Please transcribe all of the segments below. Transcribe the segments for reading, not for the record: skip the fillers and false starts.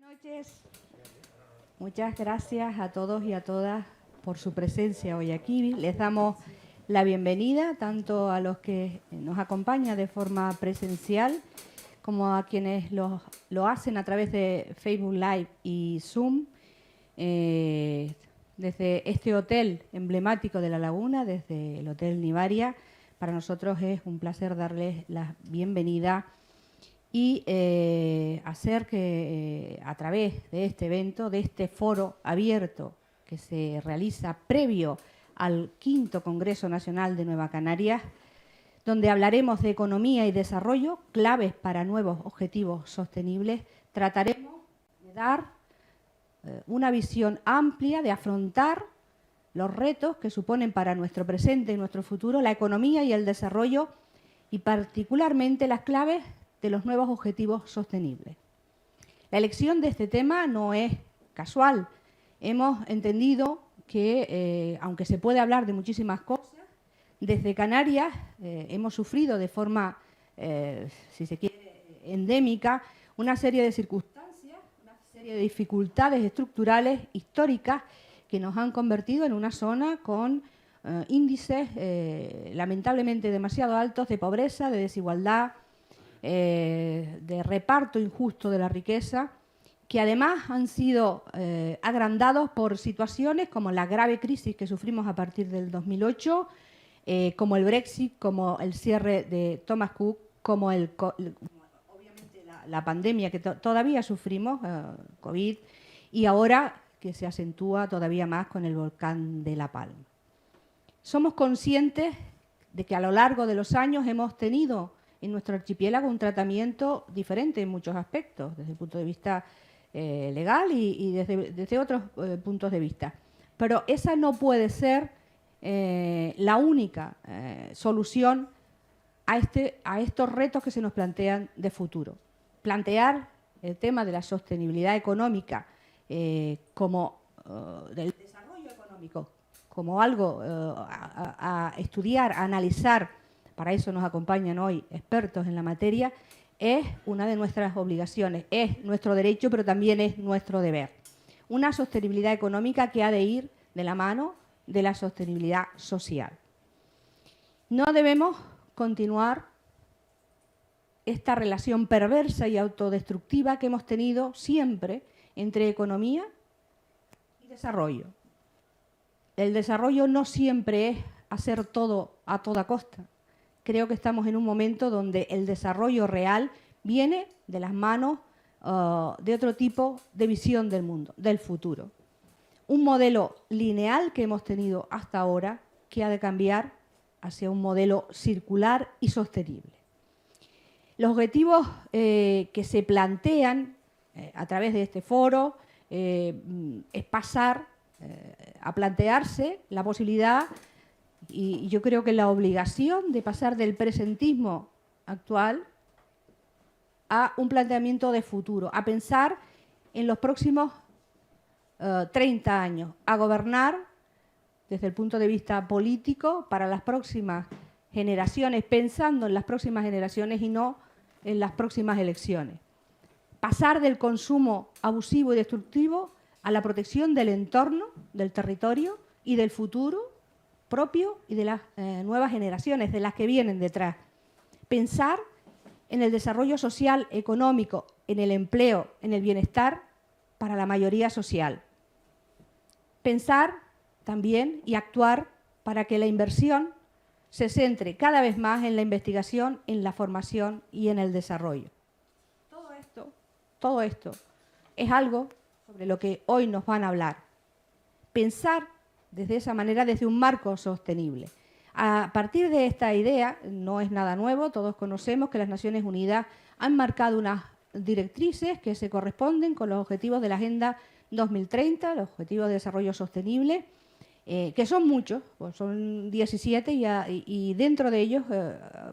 Buenas noches. Muchas gracias a todos y a todas por su presencia hoy aquí. Les damos la bienvenida tanto a los que nos acompañan de forma presencial como a quienes lo hacen a través de Facebook Live y Zoom. Desde este hotel emblemático de La Laguna, desde el Hotel Nivaria, para nosotros es un placer darles la bienvenida y hacer que a través de este evento, de este foro abierto que se realiza previo al 5º Congreso Nacional de Nueva Canarias, donde hablaremos de economía y desarrollo, claves para nuevos objetivos sostenibles, trataremos de dar una visión amplia, de afrontar los retos que suponen para nuestro presente y nuestro futuro la economía y el desarrollo, y particularmente las claves de los nuevos objetivos sostenibles. La elección de este tema no es casual. Hemos entendido que, aunque se puede hablar de muchísimas cosas, desde Canarias hemos sufrido de forma, si se quiere, endémica, una serie de circunstancias, una serie de dificultades estructurales históricas que nos han convertido en una zona con índices lamentablemente demasiado altos de pobreza, de desigualdad, de reparto injusto de la riqueza, que además han sido agrandados por situaciones como la grave crisis que sufrimos a partir del 2008, como el Brexit, como el cierre de Thomas Cook, como obviamente la pandemia que todavía sufrimos, COVID, y ahora que se acentúa todavía más con el volcán de La Palma. Somos conscientes de que a lo largo de los años hemos tenido en nuestro archipiélago un tratamiento diferente en muchos aspectos, desde el punto de vista legal y desde otros puntos de vista. Pero esa no puede ser la única solución a estos retos que se nos plantean de futuro. Plantear el tema de la sostenibilidad económica como del desarrollo económico, como algo a estudiar, a analizar, para eso nos acompañan hoy expertos en la materia, es una de nuestras obligaciones, es nuestro derecho, pero también es nuestro deber. Una sostenibilidad económica que ha de ir de la mano de la sostenibilidad social. No debemos continuar esta relación perversa y autodestructiva que hemos tenido siempre entre economía y desarrollo. El desarrollo no siempre es hacer todo a toda costa. Creo que estamos en un momento donde el desarrollo real viene de las manos de otro tipo de visión del mundo, del futuro. Un modelo lineal que hemos tenido hasta ahora que ha de cambiar hacia un modelo circular y sostenible. Los objetivos que se plantean a través de este foro es pasar a plantearse la posibilidad y yo creo que la obligación de pasar del presentismo actual a un planteamiento de futuro, a pensar en los próximos 30 años, a gobernar desde el punto de vista político para las próximas generaciones, pensando en las próximas generaciones y no en las próximas elecciones. Pasar del consumo abusivo y destructivo a la protección del entorno, del territorio y del futuro propio y de las nuevas generaciones, de las que vienen detrás. Pensar en el desarrollo social, económico, en el empleo, en el bienestar para la mayoría social. Pensar también y actuar para que la inversión se centre cada vez más en la investigación, en la formación y en el desarrollo. Todo esto es algo sobre lo que hoy nos van a hablar. Pensar desde esa manera, desde un marco sostenible. A partir de esta idea, no es nada nuevo, todos conocemos que las Naciones Unidas han marcado unas directrices que se corresponden con los objetivos de la Agenda 2030, los Objetivos de Desarrollo Sostenible, que son muchos, pues son 17 y dentro de ellos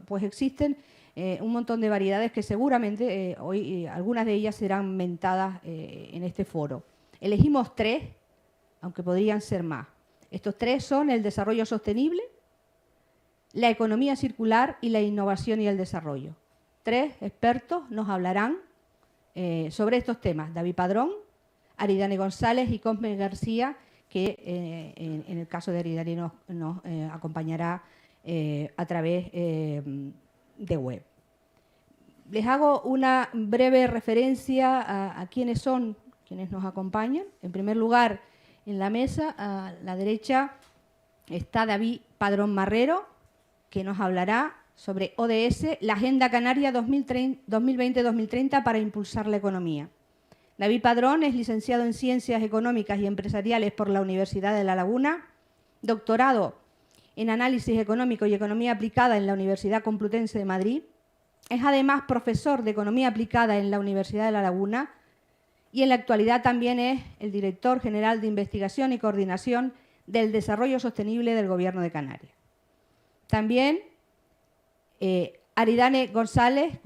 pues existen un montón de variedades que seguramente hoy algunas de ellas serán mentadas en este foro. Elegimos 3, aunque podrían ser más. Estos 3 son el desarrollo sostenible, la economía circular y la innovación y el desarrollo. 3 expertos nos hablarán sobre estos temas. David Padrón, Aridane González y Cosme García, que en el caso de Aridane nos acompañará a través de web. Les hago una breve referencia a quiénes son quienes nos acompañan. En primer lugar, en la mesa, a la derecha, está David Padrón Marrero, que nos hablará sobre ODS, la Agenda Canaria 2020-2030 para impulsar la economía. David Padrón es licenciado en Ciencias Económicas y Empresariales por la Universidad de La Laguna, doctorado en Análisis Económico y Economía Aplicada en la Universidad Complutense de Madrid. Es además profesor de Economía Aplicada en la Universidad de La Laguna y en la actualidad también es el director general de Investigación y Coordinación del Desarrollo Sostenible del Gobierno de Canarias. También Aridane González,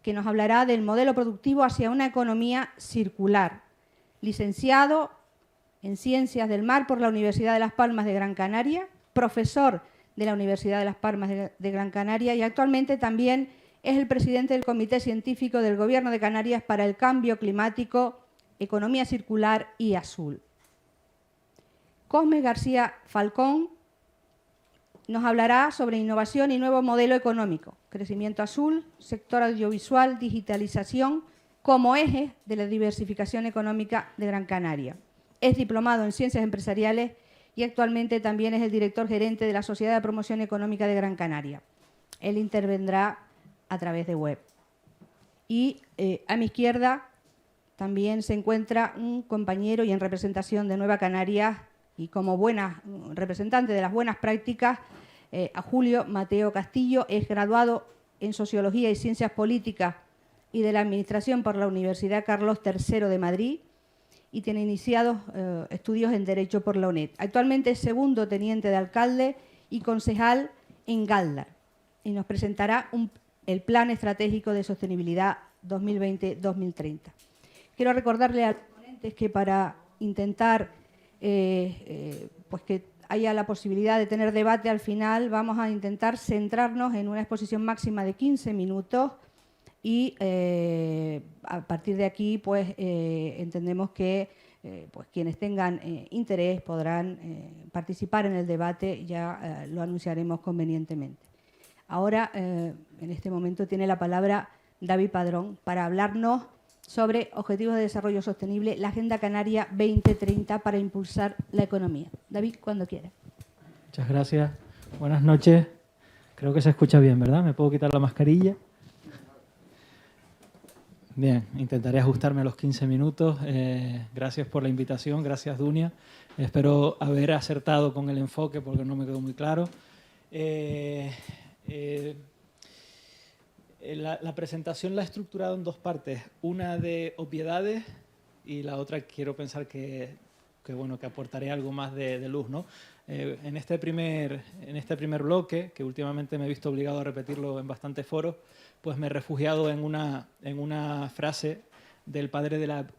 que nos hablará del modelo productivo hacia una economía circular, licenciado en Ciencias del Mar por la Universidad de Las Palmas de Gran Canaria, profesor de la Universidad de Las Palmas de Gran Canaria y actualmente también es el presidente del Comité Científico del Gobierno de Canarias para el Cambio Climático, Economía Circular y Azul. Cosme García Falcón nos hablará sobre innovación y nuevo modelo económico, crecimiento azul, sector audiovisual, digitalización, como eje de la diversificación económica de Gran Canaria. Es diplomado en Ciencias Empresariales y actualmente también es el director gerente de la Sociedad de Promoción Económica de Gran Canaria. Él intervendrá a través de web. Y a mi izquierda también se encuentra un compañero y en representación de Nueva Canarias y como buena representante de las buenas prácticas, a Julio Mateo Castillo, es graduado en Sociología y Ciencias Políticas y de la Administración por la Universidad Carlos III de Madrid y tiene iniciados estudios en Derecho por la UNED. Actualmente es segundo teniente de alcalde y concejal en Galdar y nos presentará el Plan Estratégico de Sostenibilidad 2020-2030. Quiero recordarle a los ponentes que para intentar pues que haya la posibilidad de tener debate al final, vamos a intentar centrarnos en una exposición máxima de 15 minutos y a partir de aquí pues entendemos que pues quienes tengan interés podrán participar en el debate, ya lo anunciaremos convenientemente. Ahora, en este momento, tiene la palabra David Padrón para hablarnos sobre Objetivos de Desarrollo Sostenible, la Agenda Canaria 2030 para impulsar la economía. David, cuando quiera. Muchas gracias. Buenas noches. Creo que se escucha bien, ¿verdad? ¿Me puedo quitar la mascarilla? Bien, intentaré ajustarme a los 15 minutos. Gracias por la invitación, gracias Dunia. Espero haber acertado con el enfoque porque no me quedó muy claro. La presentación la he estructurado en dos partes, una de obviedades y la otra quiero pensar que aportaré algo más de luz, ¿no? En este primer bloque, que últimamente me he visto obligado a repetirlo en bastantes foros, pues me he refugiado en una frase del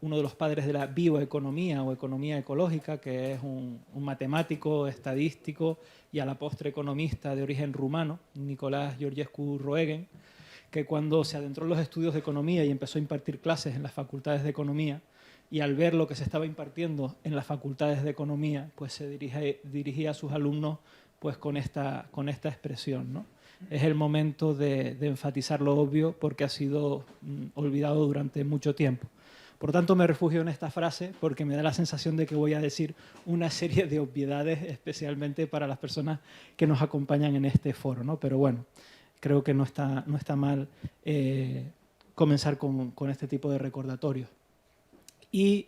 uno de los padres de la bioeconomía o economía ecológica, que es un matemático, estadístico y a la postre economista de origen rumano, Nicolás Georgescu Roegen, que cuando se adentró en los estudios de economía y empezó a impartir clases en las facultades de economía, y al ver lo que se estaba impartiendo en las facultades de economía, pues se dirigía a sus alumnos pues con esta expresión, ¿no? Es el momento de enfatizar lo obvio porque ha sido olvidado durante mucho tiempo. Por tanto, me refugio en esta frase porque me da la sensación de que voy a decir una serie de obviedades, especialmente para las personas que nos acompañan en este foro, ¿no? Pero bueno, creo que no está mal comenzar con este tipo de recordatorios. Y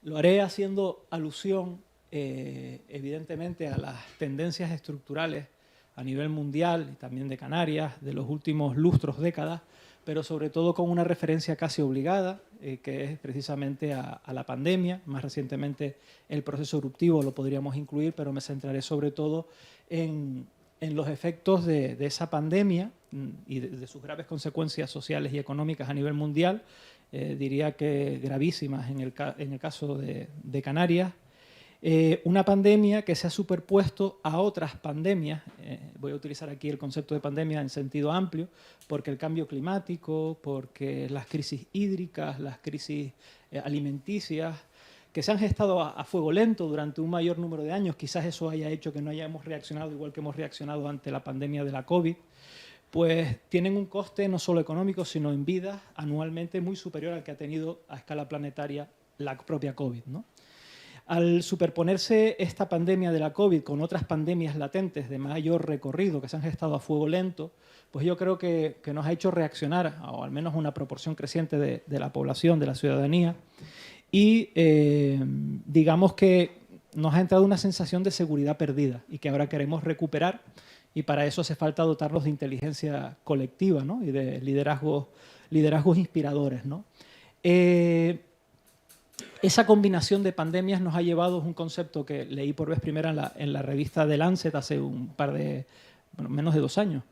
lo haré haciendo alusión, evidentemente, a las tendencias estructurales a nivel mundial y también de Canarias de los últimos lustros, décadas, pero sobre todo con una referencia casi obligada, que es precisamente a la pandemia. Más recientemente el proceso eruptivo lo podríamos incluir, pero me centraré sobre todo en los efectos de esa pandemia y de sus graves consecuencias sociales y económicas a nivel mundial, diría que gravísimas en el caso de Canarias, Una pandemia que se ha superpuesto a otras pandemias, voy a utilizar aquí el concepto de pandemia en sentido amplio, porque el cambio climático, porque las crisis hídricas, las crisis alimenticias, que se han gestado a fuego lento durante un mayor número de años, quizás eso haya hecho que no hayamos reaccionado igual que hemos reaccionado ante la pandemia de la COVID, pues tienen un coste no solo económico, sino en vidas anualmente muy superior al que ha tenido a escala planetaria la propia COVID, ¿no? Al superponerse esta pandemia de la COVID con otras pandemias latentes de mayor recorrido que se han gestado a fuego lento, pues yo creo que nos ha hecho reaccionar, o al menos una proporción creciente de la población, de la ciudadanía, y digamos que nos ha entrado una sensación de seguridad perdida y que ahora queremos recuperar, y para eso hace falta dotarnos de inteligencia colectiva, ¿no? Y de liderazgos inspiradores, ¿no? Esa combinación de pandemias nos ha llevado a un concepto que leí por vez primera en la revista The Lancet hace menos de 2 años,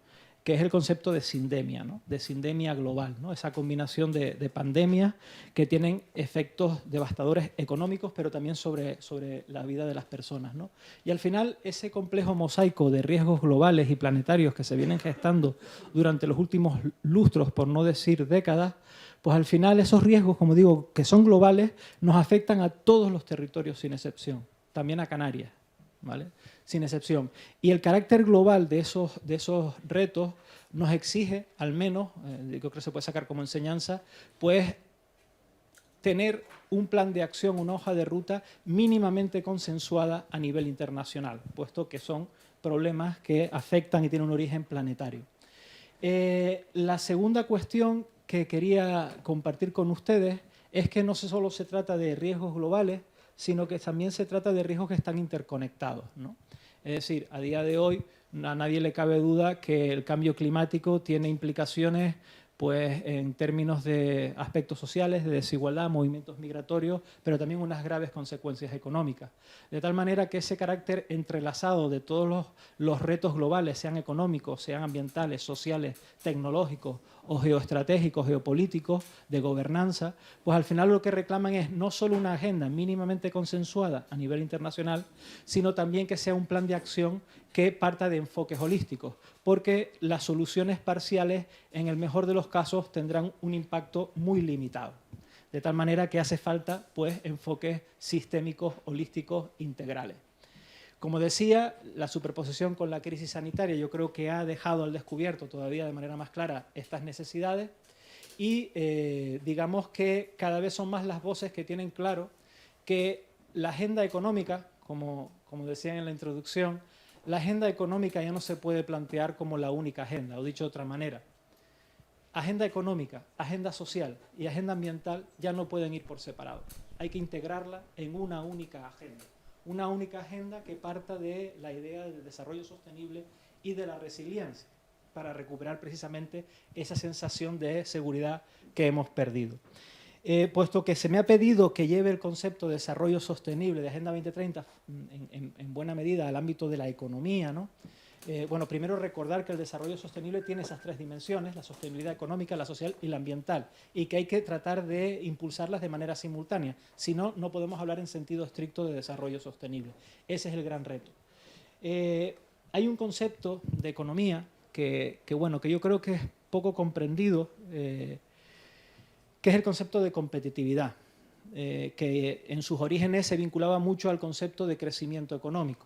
que es el concepto de sindemia, ¿no? De sindemia global, ¿no? Esa combinación de pandemias que tienen efectos devastadores económicos, pero también sobre la vida de las personas, ¿no? Y al final, ese complejo mosaico de riesgos globales y planetarios que se vienen gestando durante los últimos lustros, por no decir décadas, pues al final esos riesgos, como digo, que son globales, nos afectan a todos los territorios sin excepción, también a Canarias, ¿vale? Sin excepción. Y el carácter global de esos retos nos exige, al menos, yo creo que se puede sacar como enseñanza, pues tener un plan de acción, una hoja de ruta mínimamente consensuada a nivel internacional, puesto que son problemas que afectan y tienen un origen planetario. La segunda cuestión que quería compartir con ustedes es que no solo se trata de riesgos globales, sino que también se trata de riesgos que están interconectados, ¿no? Es decir, a día de hoy a nadie le cabe duda que el cambio climático tiene implicaciones pues, en términos de aspectos sociales, de desigualdad, movimientos migratorios, pero también unas graves consecuencias económicas. De tal manera que ese carácter entrelazado de todos los retos globales, sean económicos, sean ambientales, sociales, tecnológicos o geoestratégicos, geopolíticos, de gobernanza, pues al final lo que reclaman es no solo una agenda mínimamente consensuada a nivel internacional, sino también que sea un plan de acción que parta de enfoques holísticos, porque las soluciones parciales, en el mejor de los casos, tendrán un impacto muy limitado. De tal manera que hace falta pues, enfoques sistémicos, holísticos, integrales. Como decía, la superposición con la crisis sanitaria yo creo que ha dejado al descubierto todavía de manera más clara estas necesidades y digamos que cada vez son más las voces que tienen claro que la agenda económica, como decía en la introducción, la agenda económica ya no se puede plantear como la única agenda, o dicho de otra manera, agenda económica, agenda social y agenda ambiental ya no pueden ir por separado. Hay que integrarla en una única agenda que parta de la idea del desarrollo sostenible y de la resiliencia para recuperar precisamente esa sensación de seguridad que hemos perdido. Puesto que se me ha pedido que lleve el concepto de desarrollo sostenible de Agenda 2030 en buena medida al ámbito de la economía, ¿no? Bueno, primero recordar que el desarrollo sostenible tiene esas 3 dimensiones, la sostenibilidad económica, la social y la ambiental, y que hay que tratar de impulsarlas de manera simultánea. Si no, no podemos hablar en sentido estricto de desarrollo sostenible. Ese es el gran reto. Hay un concepto de economía que yo creo que es poco comprendido, que es el concepto de competitividad, que en sus orígenes se vinculaba mucho al concepto de crecimiento económico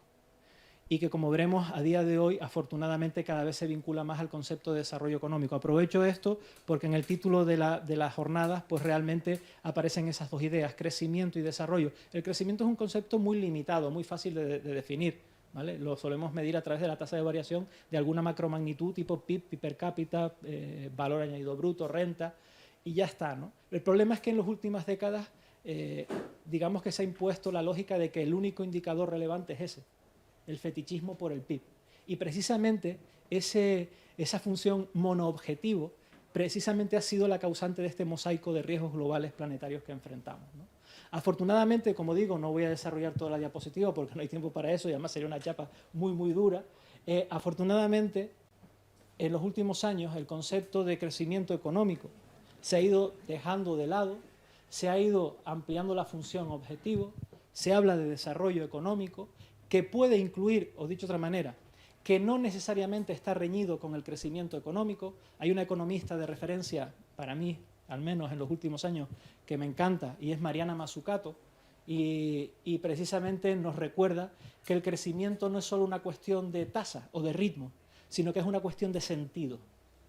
y que, como veremos, a día de hoy, afortunadamente, cada vez se vincula más al concepto de desarrollo económico. Aprovecho esto porque en el título de las jornadas pues realmente aparecen esas 2 ideas, crecimiento y desarrollo. El crecimiento es un concepto muy limitado, muy fácil de definir, ¿vale? Lo solemos medir a través de la tasa de variación de alguna macromagnitud, tipo PIB, PIB per cápita, valor añadido bruto, renta, y ya está, ¿no? El problema es que en las últimas décadas, digamos que se ha impuesto la lógica de que el único indicador relevante es ese, el fetichismo por el PIB. Y precisamente esa función monoobjetivo precisamente ha sido la causante de este mosaico de riesgos globales planetarios que enfrentamos, ¿no? Afortunadamente, como digo, no voy a desarrollar toda la diapositiva porque no hay tiempo para eso y además sería una chapa muy, muy dura. Afortunadamente, en los últimos años el concepto de crecimiento económico se ha ido dejando de lado, se ha ido ampliando la función objetivo, se habla de desarrollo económico, que puede incluir, o dicho de otra manera, que no necesariamente está reñido con el crecimiento económico. Hay una economista de referencia, para mí, al menos en los últimos años, que me encanta, y es Mariana Mazzucato, y precisamente nos recuerda que el crecimiento no es solo una cuestión de tasa o de ritmo, sino que es una cuestión de sentido.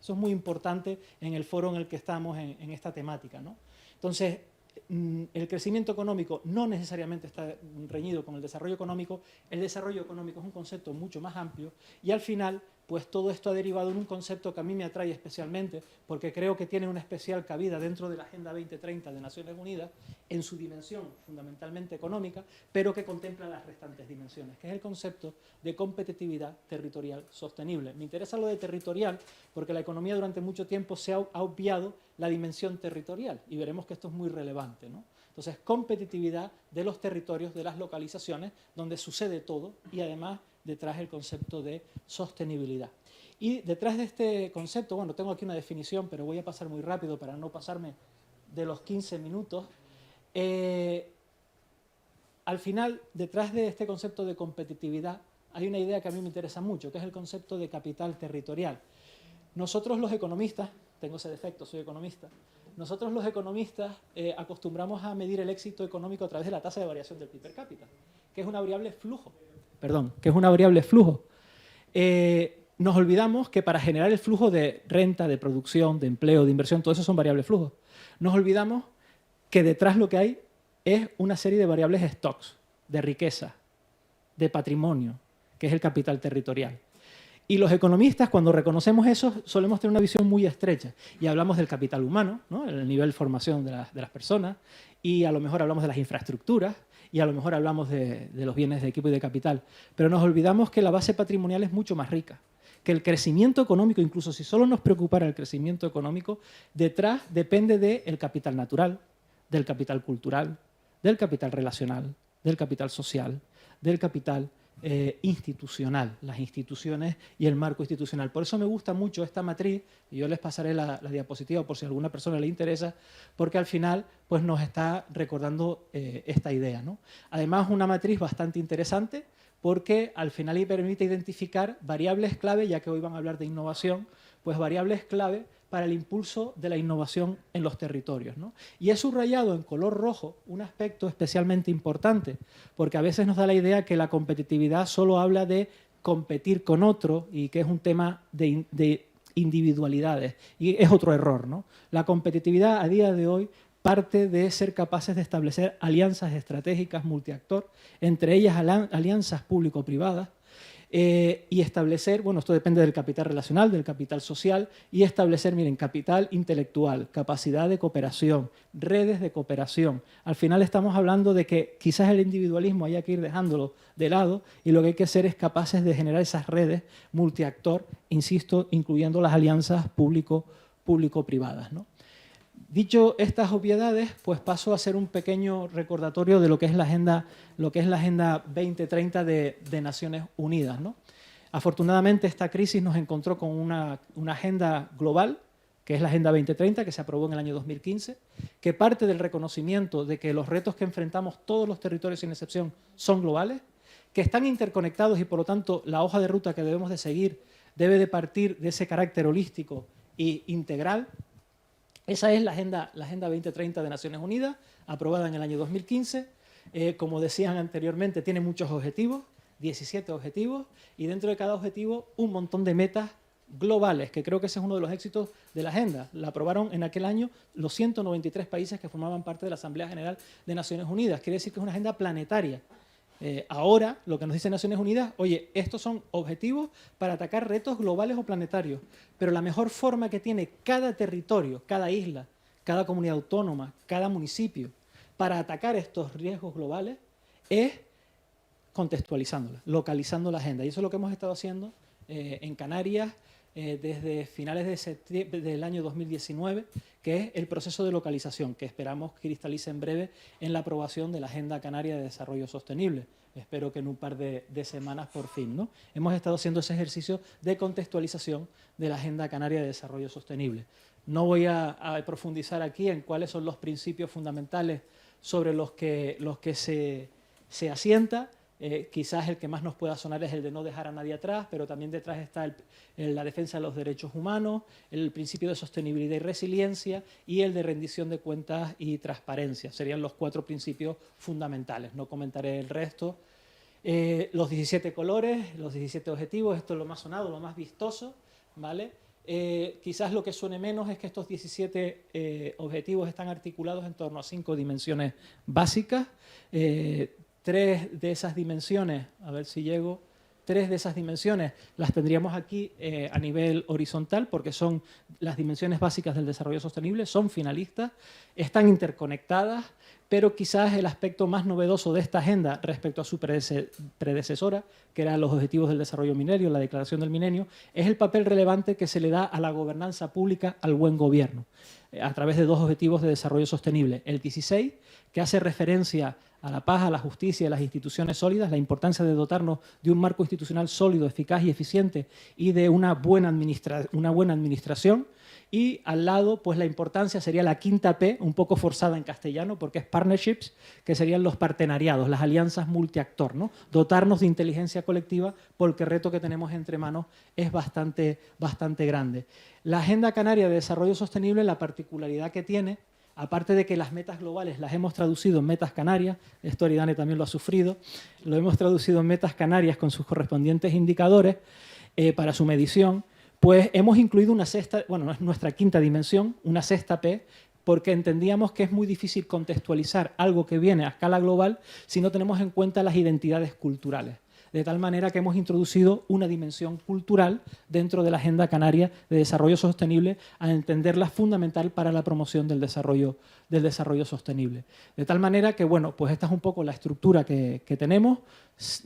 Eso es muy importante en el foro en el que estamos en esta temática, ¿no? Entonces, el crecimiento económico no necesariamente está reñido con el desarrollo económico. El desarrollo económico es un concepto mucho más amplio y al final, pues todo esto ha derivado en un concepto que a mí me atrae especialmente porque creo que tiene una especial cabida dentro de la Agenda 2030 de Naciones Unidas en su dimensión fundamentalmente económica, pero que contempla las restantes dimensiones, que es el concepto de competitividad territorial sostenible. Me interesa lo de territorial porque la economía durante mucho tiempo se ha obviado la dimensión territorial y veremos que esto es muy relevante, ¿no? Entonces, competitividad de los territorios, de las localizaciones, donde sucede todo y además detrás el concepto de sostenibilidad. Y detrás de este concepto, bueno, tengo aquí una definición, pero voy a pasar muy rápido para no pasarme de los 15 minutos. Al final, detrás de este concepto de competitividad, hay una idea que a mí me interesa mucho, que es el concepto de capital territorial. Nosotros los economistas, tengo ese defecto, soy economista, nosotros los economistas acostumbramos a medir el éxito económico a través de la tasa de variación del PIB per cápita, que es una variable flujo. Nos olvidamos que para generar el flujo de renta, de producción, de empleo, de inversión, todo eso son variables flujo. Nos olvidamos que detrás lo que hay es una serie de variables stocks, de riqueza, de patrimonio, que es el capital territorial. Y los economistas, cuando reconocemos eso, solemos tener una visión muy estrecha. Y hablamos del capital humano, ¿no? El nivel de formación de las personas, y a lo mejor hablamos de las infraestructuras, y a lo mejor hablamos de los bienes de equipo y de capital. Pero nos olvidamos que la base patrimonial es mucho más rica, que el crecimiento económico, incluso si solo nos preocupara el crecimiento económico, detrás depende del capital natural, del capital cultural, del capital relacional, del capital social, del capital institucional, las instituciones y el marco institucional. Por eso me gusta mucho esta matriz, y yo les pasaré la diapositiva por si a alguna persona le interesa, porque al final pues, nos está recordando esta idea, ¿no? Además, una matriz bastante interesante, porque al final le permite identificar variables clave, ya que hoy van a hablar de innovación, pues variables clave para el impulso de la innovación en los territorios, ¿no? Y he subrayado en color rojo un aspecto especialmente importante, porque a veces nos da la idea que la competitividad solo habla de competir con otro y que es un tema de individualidades, y es otro error, ¿no? La competitividad a día de hoy parte de ser capaces de establecer alianzas estratégicas multiactor, entre ellas alianzas público-privadas, y establecer, bueno, esto depende del capital relacional, del capital social, y establecer, miren, capital intelectual, capacidad de cooperación, redes de cooperación. Al final estamos hablando de que quizás el individualismo haya que ir dejándolo de lado y lo que hay que ser es capaces de generar esas redes multiactor, insisto, incluyendo las alianzas público-privadas, ¿no? Dicho estas obviedades, pues paso a hacer un pequeño recordatorio de lo que es la Agenda 2030 de Naciones Unidas, ¿no? Afortunadamente, esta crisis nos encontró con una agenda global, que es la Agenda 2030, que se aprobó en el año 2015, que parte del reconocimiento de que los retos que enfrentamos todos los territorios sin excepción son globales, que están interconectados y, por lo tanto, la hoja de ruta que debemos de seguir debe de partir de ese carácter holístico e integral. Esa es la Agenda 2030 de Naciones Unidas, aprobada en el año 2015. Como decían anteriormente, tiene muchos objetivos, 17 objetivos, y dentro de cada objetivo un montón de metas globales, que creo que ese es uno de los éxitos de la agenda. La aprobaron en aquel año los 193 países que formaban parte de la Asamblea General de Naciones Unidas. Quiere decir que es una agenda planetaria. Ahora, lo que nos dice Naciones Unidas, oye, estos son objetivos para atacar retos globales o planetarios, pero la mejor forma que tiene cada territorio, cada isla, cada comunidad autónoma, cada municipio, para atacar estos riesgos globales es contextualizándola, localizando la agenda. Y eso es lo que hemos estado haciendo en Canarias desde finales de septiembre del año 2019, que es el proceso de localización, que esperamos cristalice en breve en la aprobación de la Agenda Canaria de Desarrollo Sostenible. Espero que en un par de semanas por fin, ¿no? Hemos estado haciendo ese ejercicio de contextualización de la Agenda Canaria de Desarrollo Sostenible. No voy a profundizar aquí en cuáles son los principios fundamentales sobre los que se asienta. Quizás el que más nos pueda sonar es el de no dejar a nadie atrás, pero también detrás está la defensa de los derechos humanos, el principio de sostenibilidad y resiliencia y el de rendición de cuentas y transparencia. Serían los 4 principios fundamentales. No comentaré el resto. Los 17 colores, los 17 objetivos, esto es lo más sonado, lo más vistoso, ¿vale? Quizás lo que suene menos es que estos 17 objetivos están articulados en torno a 5 dimensiones básicas. 3 de esas dimensiones, a ver si llego, 3 de esas dimensiones las tendríamos aquí a nivel horizontal porque son las dimensiones básicas del desarrollo sostenible, son finalistas, están interconectadas, pero quizás el aspecto más novedoso de esta agenda respecto a su predecesora, que eran los Objetivos del Desarrollo Milenio, la Declaración del Milenio, es el papel relevante que se le da a la gobernanza pública, al buen gobierno, a través de 2 objetivos de desarrollo sostenible. El 16, que hace referencia a la paz, a la justicia y a las instituciones sólidas, la importancia de dotarnos de un marco institucional sólido, eficaz y eficiente y de una buena administración. Y al lado, pues la importancia sería la 5ª P, un poco forzada en castellano, porque es partnerships, que serían los partenariados, las alianzas multiactor, ¿no? Dotarnos de inteligencia colectiva, porque el reto que tenemos entre manos es bastante grande. La Agenda Canaria de Desarrollo Sostenible, la particularidad que tiene, aparte de que las metas globales las hemos traducido en metas canarias, esto Aridane también lo ha sufrido, lo hemos traducido en metas canarias con sus correspondientes indicadores para su medición, pues hemos incluido una sexta, bueno, no es nuestra 5ª dimensión, una 6ª P, porque entendíamos que es muy difícil contextualizar algo que viene a escala global si no tenemos en cuenta las identidades culturales. De tal manera que hemos introducido una dimensión cultural dentro de la Agenda Canaria de Desarrollo Sostenible, a entenderla fundamental para la promoción del desarrollo sostenible. De tal manera que, bueno, pues esta es un poco la estructura que tenemos.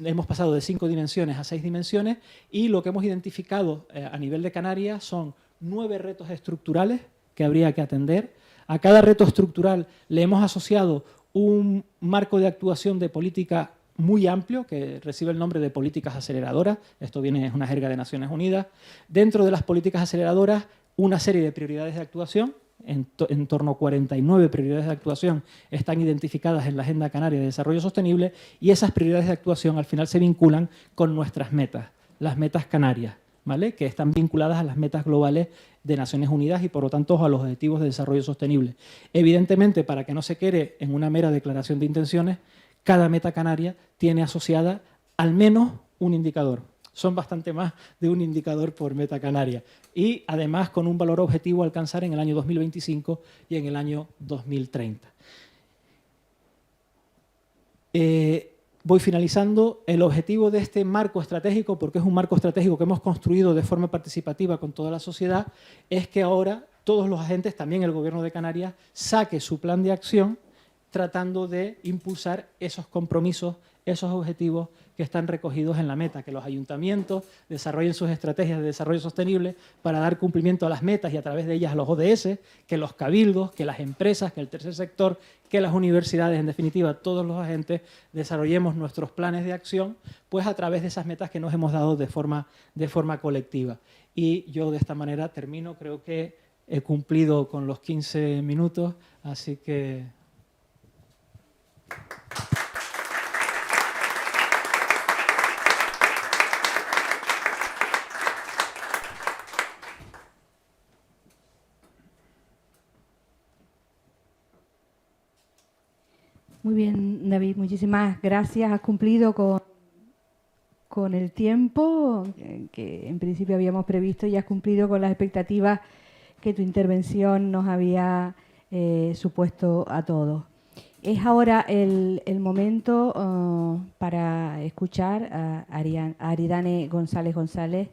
Hemos pasado de 5 dimensiones a 6 dimensiones y lo que hemos identificado a nivel de Canarias son 9 retos estructurales que habría que atender. A cada reto estructural le hemos asociado un marco de actuación de política muy amplio, que recibe el nombre de políticas aceleradoras. Esto es una jerga de Naciones Unidas. Dentro de las políticas aceleradoras, una serie de prioridades de actuación, en torno a 49 prioridades de actuación están identificadas en la Agenda Canaria de Desarrollo Sostenible, y esas prioridades de actuación al final se vinculan con nuestras metas, las metas canarias, ¿vale? Que están vinculadas a las metas globales de Naciones Unidas y, por lo tanto, a los Objetivos de Desarrollo Sostenible. Evidentemente, para que no se quede en una mera declaración de intenciones, cada meta canaria tiene asociada al menos un indicador. Son bastante más de un indicador por meta canaria. Y además con un valor objetivo a alcanzar en el año 2025 y en el año 2030. Voy finalizando. El objetivo de este marco estratégico, porque es un marco estratégico que hemos construido de forma participativa con toda la sociedad, es que ahora todos los agentes, también el Gobierno de Canarias, saque su plan de acción tratando de impulsar esos compromisos, esos objetivos que están recogidos en la meta, que los ayuntamientos desarrollen sus estrategias de desarrollo sostenible para dar cumplimiento a las metas y a través de ellas a los ODS, que los cabildos, que las empresas, que el tercer sector, que las universidades, en definitiva, todos los agentes desarrollemos nuestros planes de acción, pues a través de esas metas que nos hemos dado de forma colectiva. Y yo de esta manera termino, creo que he cumplido con los 15 minutos, así que... Muy bien, David, muchísimas gracias. Has cumplido con el tiempo que en principio habíamos previsto y has cumplido con las expectativas que tu intervención nos había supuesto a todos. Es ahora el momento para escuchar a Aridane González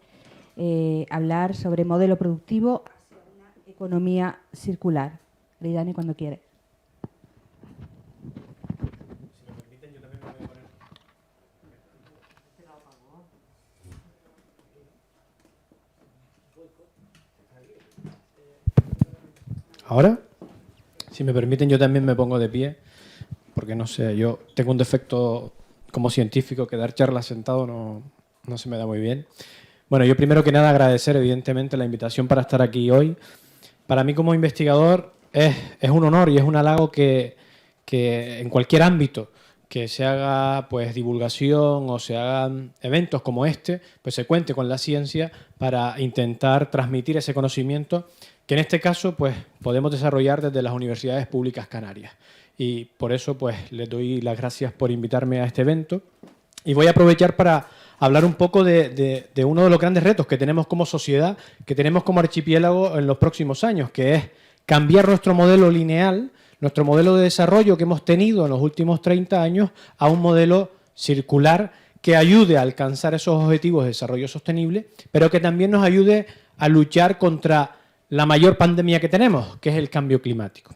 hablar sobre modelo productivo hacia una economía circular. Aridane, cuando quiere. ¿Ahora? Si me permiten, yo también me pongo de pie, porque no sé, yo tengo un defecto como científico que dar charlas sentado no se me da muy bien. Bueno, yo primero que nada agradecer evidentemente la invitación para estar aquí hoy. Para mí como investigador es un honor y es un halago que en cualquier ámbito que se haga pues divulgación o se hagan eventos como este, pues se cuente con la ciencia para intentar transmitir ese conocimiento que en este caso pues podemos desarrollar desde las universidades públicas canarias. Y por eso pues les doy las gracias por invitarme a este evento. Y voy a aprovechar para hablar un poco de uno de los grandes retos que tenemos como sociedad, que tenemos como archipiélago en los próximos años, que es cambiar nuestro modelo lineal, nuestro modelo de desarrollo que hemos tenido en los últimos 30 años a un modelo circular que ayude a alcanzar esos objetivos de desarrollo sostenible, pero que también nos ayude a luchar contra la mayor pandemia que tenemos, que es el cambio climático.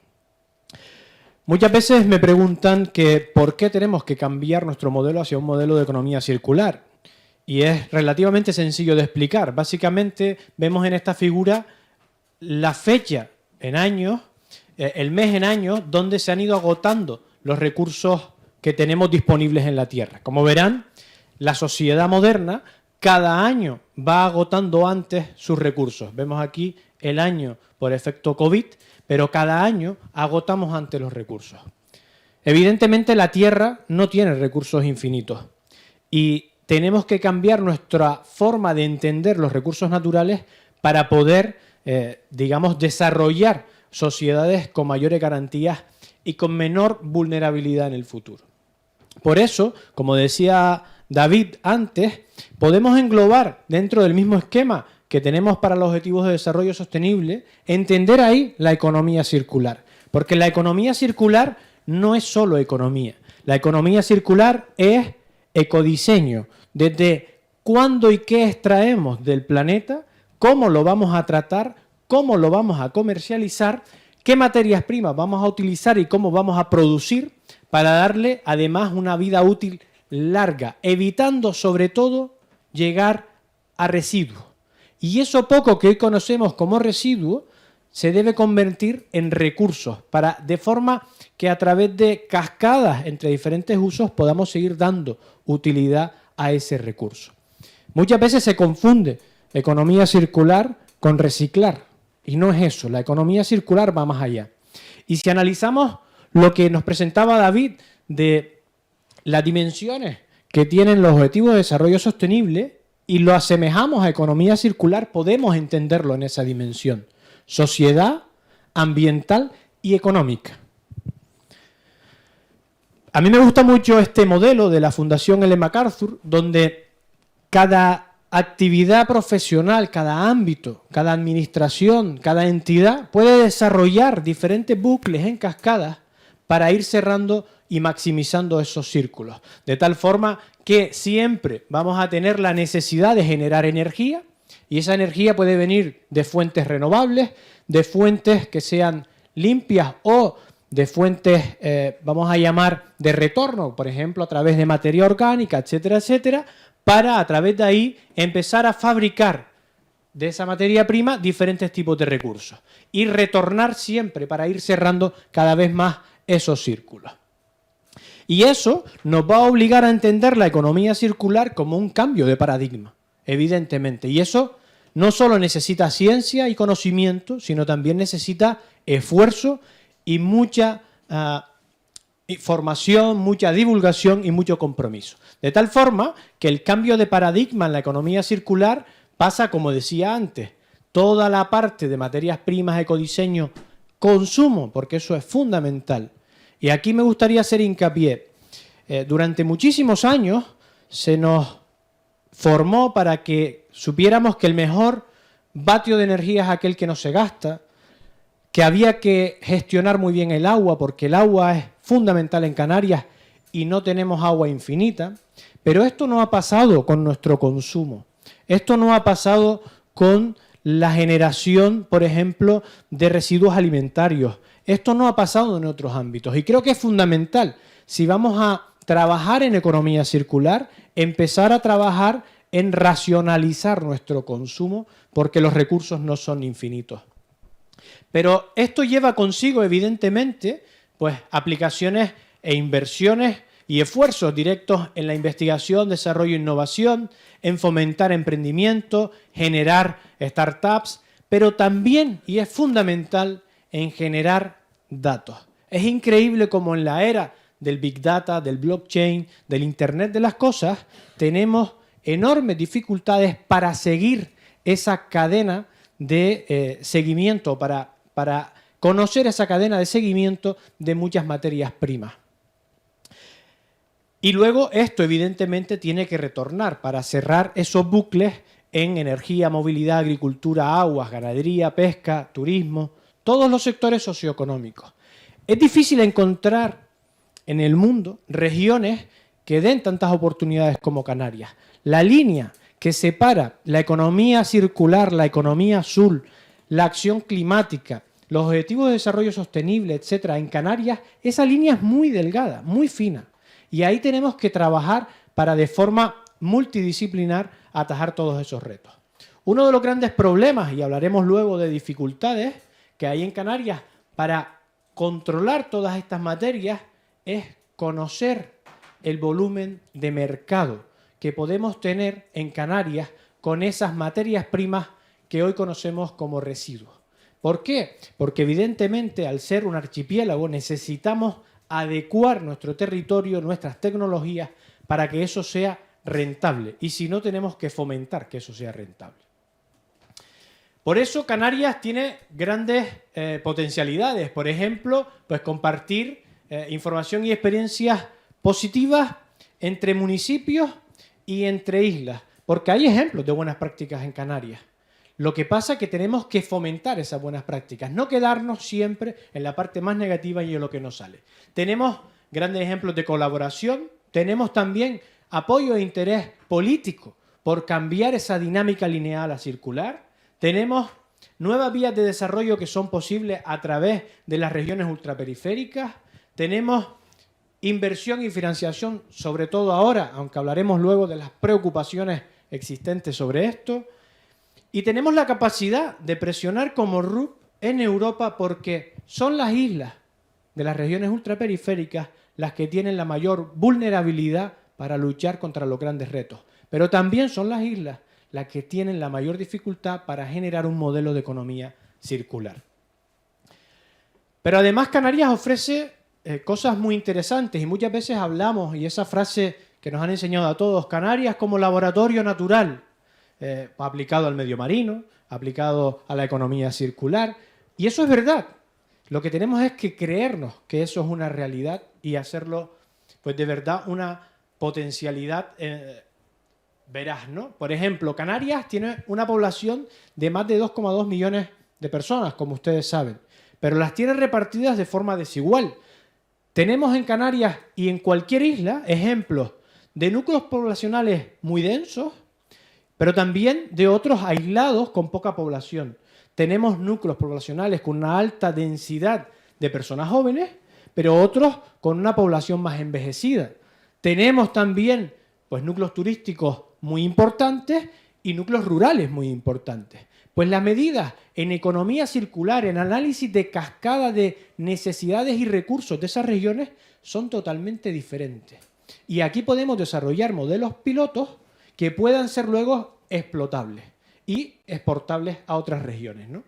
Muchas veces me preguntan que por qué tenemos que cambiar nuestro modelo hacia un modelo de economía circular. Y es relativamente sencillo de explicar. Básicamente vemos en esta figura la fecha en años, el mes en años, donde se han ido agotando los recursos que tenemos disponibles en la Tierra. Como verán, la sociedad moderna cada año va agotando antes sus recursos. Vemos aquí el año por efecto COVID, pero cada año agotamos antes los recursos. Evidentemente la Tierra no tiene recursos infinitos y tenemos que cambiar nuestra forma de entender los recursos naturales para poder, digamos, desarrollar sociedades con mayores garantías y con menor vulnerabilidad en el futuro. Por eso, como decía David antes, podemos englobar dentro del mismo esquema que tenemos para los objetivos de desarrollo sostenible, entender ahí la economía circular. Porque la economía circular no es solo economía. La economía circular es ecodiseño. Desde cuándo y qué extraemos del planeta, cómo lo vamos a tratar, cómo lo vamos a comercializar, qué materias primas vamos a utilizar y cómo vamos a producir para darle además una vida útil larga, evitando sobre todo llegar a residuos. Y eso poco que hoy conocemos como residuo se debe convertir en recursos, de forma que a través de cascadas entre diferentes usos podamos seguir dando utilidad a ese recurso. Muchas veces se confunde economía circular con reciclar, y no es eso. La economía circular va más allá. Y si analizamos lo que nos presentaba David de las dimensiones que tienen los objetivos de desarrollo sostenible y lo asemejamos a economía circular, podemos entenderlo en esa dimensión: sociedad, ambiental y económica. A mí me gusta mucho este modelo de la Fundación Ellen MacArthur, donde cada actividad profesional, cada ámbito, cada administración, cada entidad puede desarrollar diferentes bucles en cascadas para ir cerrando y maximizando esos círculos. De tal forma que siempre vamos a tener la necesidad de generar energía, y esa energía puede venir de fuentes renovables, de fuentes que sean limpias o de fuentes, vamos a llamar, de retorno, por ejemplo, a través de materia orgánica, etcétera, etcétera, para a través de ahí empezar a fabricar de esa materia prima diferentes tipos de recursos y retornar siempre para ir cerrando cada vez más esos círculos. Y eso nos va a obligar a entender la economía circular como un cambio de paradigma, evidentemente. Y eso no solo necesita ciencia y conocimiento, sino también necesita esfuerzo y mucha formación, mucha divulgación y mucho compromiso. De tal forma que el cambio de paradigma en la economía circular pasa, como decía antes, toda la parte de materias primas, ecodiseño, consumo, porque eso es fundamental. Y aquí me gustaría hacer hincapié. Durante muchísimos años se nos formó para que supiéramos que el mejor vatio de energía es aquel que no se gasta, que había que gestionar muy bien el agua, porque el agua es fundamental en Canarias y no tenemos agua infinita. Pero esto no ha pasado con nuestro consumo. Esto no ha pasado con la generación, por ejemplo, de residuos alimentarios. Esto no ha pasado en otros ámbitos. Y creo que es fundamental, si vamos a trabajar en economía circular, empezar a trabajar en racionalizar nuestro consumo, porque los recursos no son infinitos. Pero esto lleva consigo, evidentemente, pues aplicaciones e inversiones y esfuerzos directos en la investigación, desarrollo e innovación, en fomentar emprendimiento, generar startups, pero también, y es fundamental, en generar datos. Es increíble cómo en la era del Big Data, del blockchain, del Internet de las cosas, tenemos enormes dificultades para seguir esa cadena de seguimiento, para conocer esa cadena de seguimiento de muchas materias primas. Y luego esto evidentemente tiene que retornar para cerrar esos bucles en energía, movilidad, agricultura, aguas, ganadería, pesca, turismo, todos los sectores socioeconómicos. Es difícil encontrar en el mundo regiones que den tantas oportunidades como Canarias. La línea que separa la economía circular, la economía azul, la acción climática, los objetivos de desarrollo sostenible, etcétera, en Canarias, esa línea es muy delgada, muy fina. Y ahí tenemos que trabajar para de forma multidisciplinar atajar todos esos retos. Uno de los grandes problemas, y hablaremos luego de dificultades que hay en Canarias para controlar todas estas materias, es conocer el volumen de mercado que podemos tener en Canarias con esas materias primas que hoy conocemos como residuos. ¿Por qué? Porque evidentemente al ser un archipiélago necesitamos adecuar nuestro territorio, nuestras tecnologías, para que eso sea rentable. Y si no, tenemos que fomentar que eso sea rentable. Por eso Canarias tiene grandes potencialidades. Por ejemplo, pues compartir información y experiencias positivas entre municipios y entre islas. Porque hay ejemplos de buenas prácticas en Canarias. Lo que pasa es que tenemos que fomentar esas buenas prácticas, no quedarnos siempre en la parte más negativa y en lo que nos sale. Tenemos grandes ejemplos de colaboración, tenemos también apoyo e interés político por cambiar esa dinámica lineal a circular, tenemos nuevas vías de desarrollo que son posibles a través de las regiones ultraperiféricas, tenemos inversión y financiación, sobre todo ahora, aunque hablaremos luego de las preocupaciones existentes sobre esto, y tenemos la capacidad de presionar como RUP en Europa porque son las islas de las regiones ultraperiféricas las que tienen la mayor vulnerabilidad para luchar contra los grandes retos. Pero también son las islas las que tienen la mayor dificultad para generar un modelo de economía circular. Pero además Canarias ofrece cosas muy interesantes y muchas veces hablamos, y esa frase que nos han enseñado a todos, Canarias como laboratorio natural, aplicado al medio marino, aplicado a la economía circular. Y eso es verdad. Lo que tenemos es que creernos que eso es una realidad y hacerlo, pues de verdad, una potencialidad veraz, ¿no? Por ejemplo, Canarias tiene una población de más de 2,2 millones de personas, como ustedes saben, pero las tiene repartidas de forma desigual. Tenemos en Canarias y en cualquier isla ejemplos de núcleos poblacionales muy densos, pero también de otros aislados con poca población. Tenemos núcleos poblacionales con una alta densidad de personas jóvenes, pero otros con una población más envejecida. Tenemos también pues, núcleos turísticos muy importantes y núcleos rurales muy importantes. Pues las medidas en economía circular, en análisis de cascada de necesidades y recursos de esas regiones son totalmente diferentes. Y aquí podemos desarrollar modelos pilotos que puedan ser luego explotables y exportables a otras regiones, ¿no?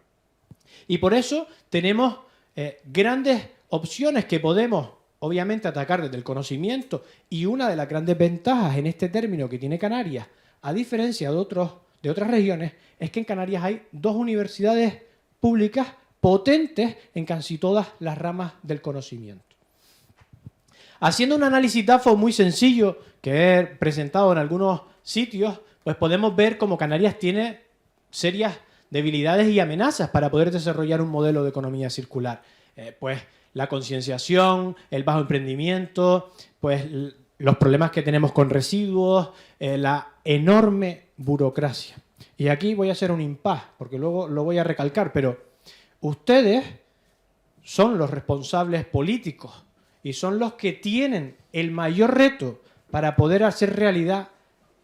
Y por eso tenemos grandes opciones que podemos, obviamente, atacar desde el conocimiento, y una de las grandes ventajas en este término que tiene Canarias, a diferencia de otras regiones, es que en Canarias hay 2 universidades públicas potentes en casi todas las ramas del conocimiento. Haciendo un análisis DAFO muy sencillo que he presentado en algunos sitios, pues podemos ver cómo Canarias tiene serias debilidades y amenazas para poder desarrollar un modelo de economía circular. Pues la concienciación, el bajo emprendimiento, pues los problemas que tenemos con residuos, la enorme burocracia. Y aquí voy a hacer un impas, porque luego lo voy a recalcar, pero ustedes son los responsables políticos y son los que tienen el mayor reto para poder hacer realidad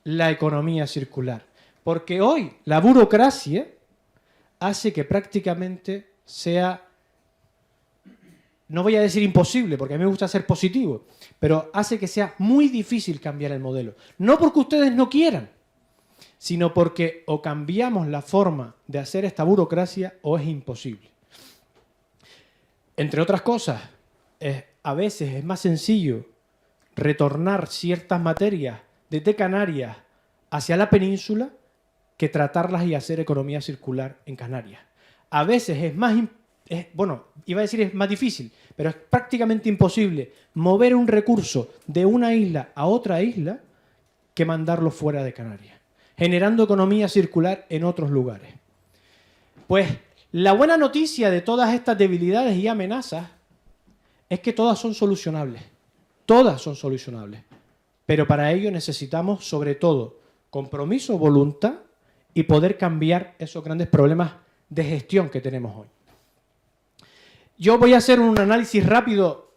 la economía circular. Porque hoy la burocracia hace que prácticamente sea, no voy a decir imposible, porque a mí me gusta ser positivo, pero hace que sea muy difícil cambiar el modelo. No porque ustedes no quieran, sino porque o cambiamos la forma de hacer esta burocracia o es imposible. Entre otras cosas, a veces es más sencillo retornar ciertas materias desde Canarias hacia la península que tratarlas y hacer economía circular en Canarias. A veces es más, bueno, iba a decir es más difícil, pero es prácticamente imposible mover un recurso de una isla a otra isla que mandarlo fuera de Canarias, generando economía circular en otros lugares. Pues la buena noticia de todas estas debilidades y amenazas es que todas son solucionables. Todas son solucionables. Pero para ello necesitamos, sobre todo, compromiso, voluntad y poder cambiar esos grandes problemas de gestión que tenemos hoy. Yo voy a hacer un análisis rápido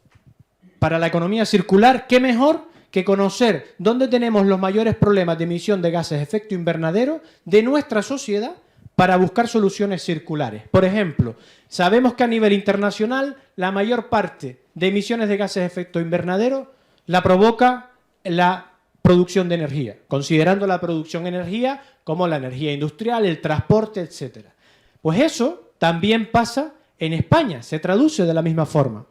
para la economía circular. ¿Qué mejor que conocer dónde tenemos los mayores problemas de emisión de gases de efecto invernadero de nuestra sociedad para buscar soluciones circulares? Por ejemplo, sabemos que a nivel internacional la mayor parte de emisiones de gases de efecto invernadero la provoca la producción de energía, considerando la producción de energía como la energía industrial, el transporte, etc. Pues eso también pasa en España, se traduce de la misma forma.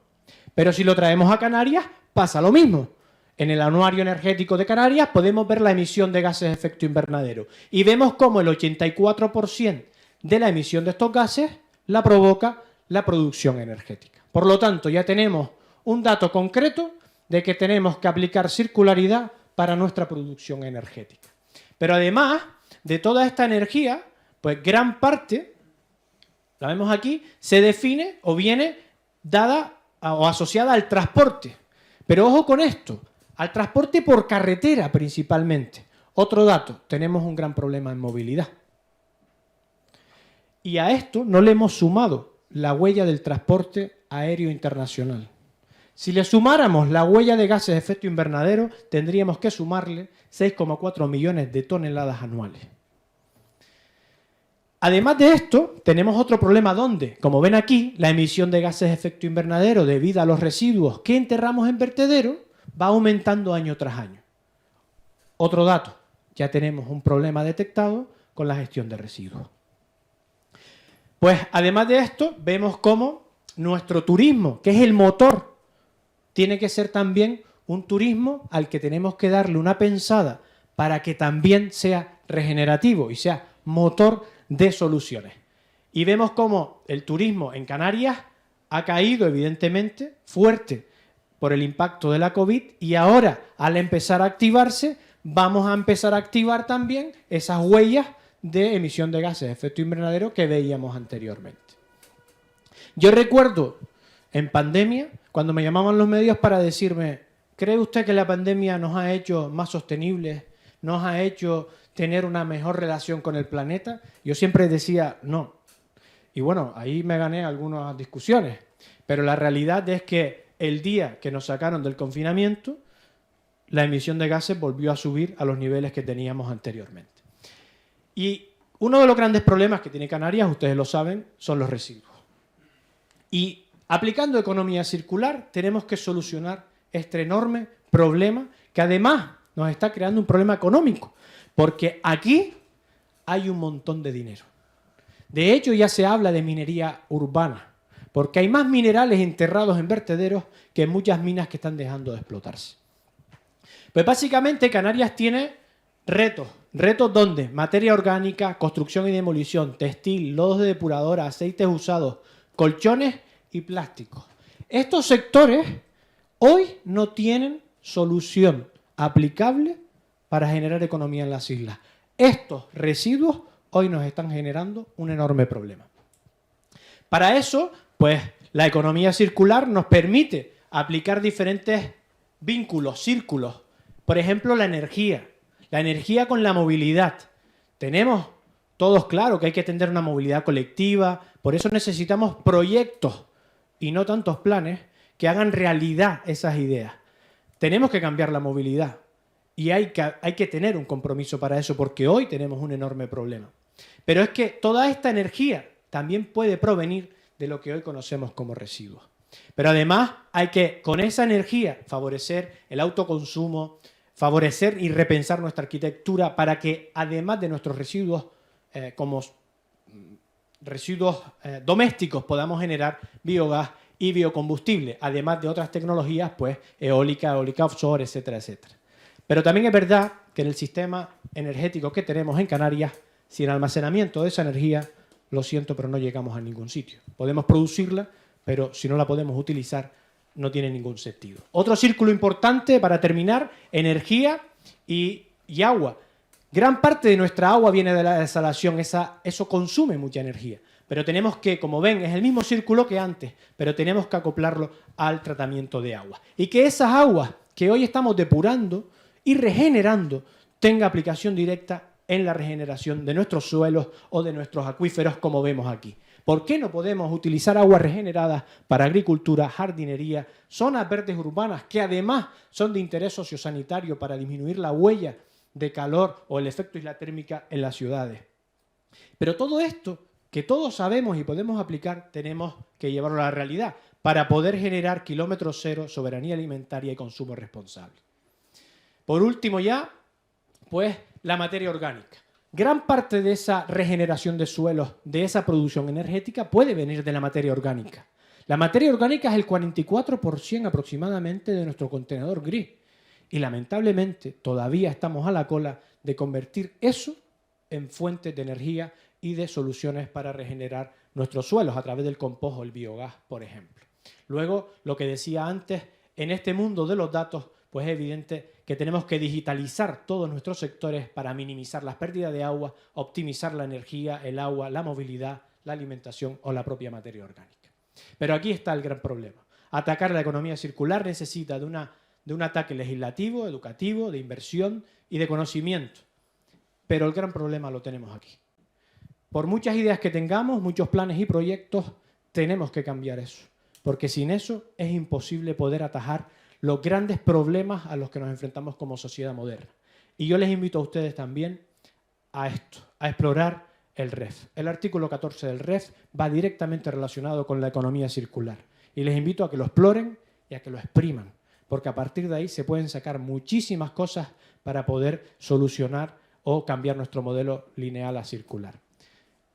Pero si lo traemos a Canarias, pasa lo mismo. En el Anuario Energético de Canarias podemos ver la emisión de gases de efecto invernadero y vemos cómo el 84% de la emisión de estos gases la provoca la producción energética. Por lo tanto, ya tenemos un dato concreto de que tenemos que aplicar circularidad para nuestra producción energética. Pero además de toda esta energía, pues gran parte, la vemos aquí, se define o viene dada o asociada al transporte. Pero ojo con esto, al transporte por carretera principalmente. Otro dato, tenemos un gran problema en movilidad. Y a esto no le hemos sumado la huella del transporte aéreo internacional. Si le sumáramos la huella de gases de efecto invernadero, tendríamos que sumarle 6,4 millones de toneladas anuales. Además de esto, tenemos otro problema donde, como ven aquí, la emisión de gases de efecto invernadero debido a los residuos que enterramos en vertederos va aumentando año tras año. Otro dato, ya tenemos un problema detectado con la gestión de residuos. Pues además de esto, vemos cómo nuestro turismo, que es el motor, tiene que ser también un turismo al que tenemos que darle una pensada para que también sea regenerativo y sea motor de soluciones. Y vemos cómo el turismo en Canarias ha caído evidentemente fuerte por el impacto de la COVID y ahora al empezar a activarse vamos a empezar a activar también esas huellas de emisión de gases de efecto invernadero que veíamos anteriormente. Yo recuerdo en pandemia cuando me llamaban los medios para decirme ¿cree usted que la pandemia nos ha hecho más sostenibles, nos ha hecho tener una mejor relación con el planeta? Yo siempre decía no. Y bueno, ahí me gané algunas discusiones. Pero la realidad es que el día que nos sacaron del confinamiento, la emisión de gases volvió a subir a los niveles que teníamos anteriormente. Y uno de los grandes problemas que tiene Canarias, ustedes lo saben, son los residuos. Y aplicando economía circular tenemos que solucionar este enorme problema que además nos está creando un problema económico, porque aquí hay un montón de dinero. De hecho, ya se habla de minería urbana, porque hay más minerales enterrados en vertederos que en muchas minas que están dejando de explotarse. Pues básicamente Canarias tiene retos. ¿Retos dónde? Materia orgánica, construcción y demolición, textil, lodos de depuradora, aceites usados, colchones y plásticos. Estos sectores hoy no tienen solución aplicable para generar economía en las islas. Estos residuos hoy nos están generando un enorme problema. Para eso, pues la economía circular nos permite aplicar diferentes vínculos, círculos. Por ejemplo, la energía con la movilidad. Tenemos todos claro que hay que tener una movilidad colectiva, por eso necesitamos proyectos y no tantos planes que hagan realidad esas ideas. Tenemos que cambiar la movilidad y hay que tener un compromiso para eso porque hoy tenemos un enorme problema. Pero es que toda esta energía también puede provenir de lo que hoy conocemos como residuos. Pero además hay que, con esa energía, favorecer el autoconsumo, favorecer y repensar nuestra arquitectura para que, además de nuestros residuos, como residuos domésticos, podamos generar biogás y biocombustible, además de otras tecnologías, pues eólica offshore, etcétera, etcétera. Pero también es verdad que en el sistema energético que tenemos en Canarias, sin almacenamiento de esa energía, lo siento, pero no llegamos a ningún sitio. Podemos producirla, pero si no la podemos utilizar, no tiene ningún sentido. Otro círculo importante para terminar, energía y agua. Gran parte de nuestra agua viene de la desalación, eso consume mucha energía. Pero tenemos que, como ven, es el mismo círculo que antes, pero tenemos que acoplarlo al tratamiento de agua. Y que esas aguas que hoy estamos depurando y regenerando tenga aplicación directa en la regeneración de nuestros suelos o de nuestros acuíferos, como vemos aquí. ¿Por qué no podemos utilizar aguas regeneradas para agricultura, jardinería, zonas verdes urbanas, que además son de interés sociosanitario para disminuir la huella de calor o el efecto isla térmica en las ciudades? Pero todo esto, que todos sabemos y podemos aplicar, tenemos que llevarlo a la realidad para poder generar kilómetros cero, soberanía alimentaria y consumo responsable. Por último ya, pues la materia orgánica. Gran parte de esa regeneración de suelos, de esa producción energética, puede venir de la materia orgánica. La materia orgánica es el 44% aproximadamente de nuestro contenedor gris. Y lamentablemente todavía estamos a la cola de convertir eso en fuentes de energía y de soluciones para regenerar nuestros suelos a través del compost o el biogás, por ejemplo. Luego, lo que decía antes, en este mundo de los datos, pues es evidente que tenemos que digitalizar todos nuestros sectores para minimizar las pérdidas de agua, optimizar la energía, el agua, la movilidad, la alimentación o la propia materia orgánica. Pero aquí está el gran problema. Atacar la economía circular necesita de un ataque legislativo, educativo, de inversión y de conocimiento. Pero el gran problema lo tenemos aquí. Por muchas ideas que tengamos, muchos planes y proyectos, tenemos que cambiar eso. Porque sin eso es imposible poder atajar los grandes problemas a los que nos enfrentamos como sociedad moderna. Y yo les invito a ustedes también a esto, a explorar el REF. El artículo 14 del REF va directamente relacionado con la economía circular. Y les invito a que lo exploren y a que lo expriman, porque a partir de ahí se pueden sacar muchísimas cosas para poder solucionar o cambiar nuestro modelo lineal a circular.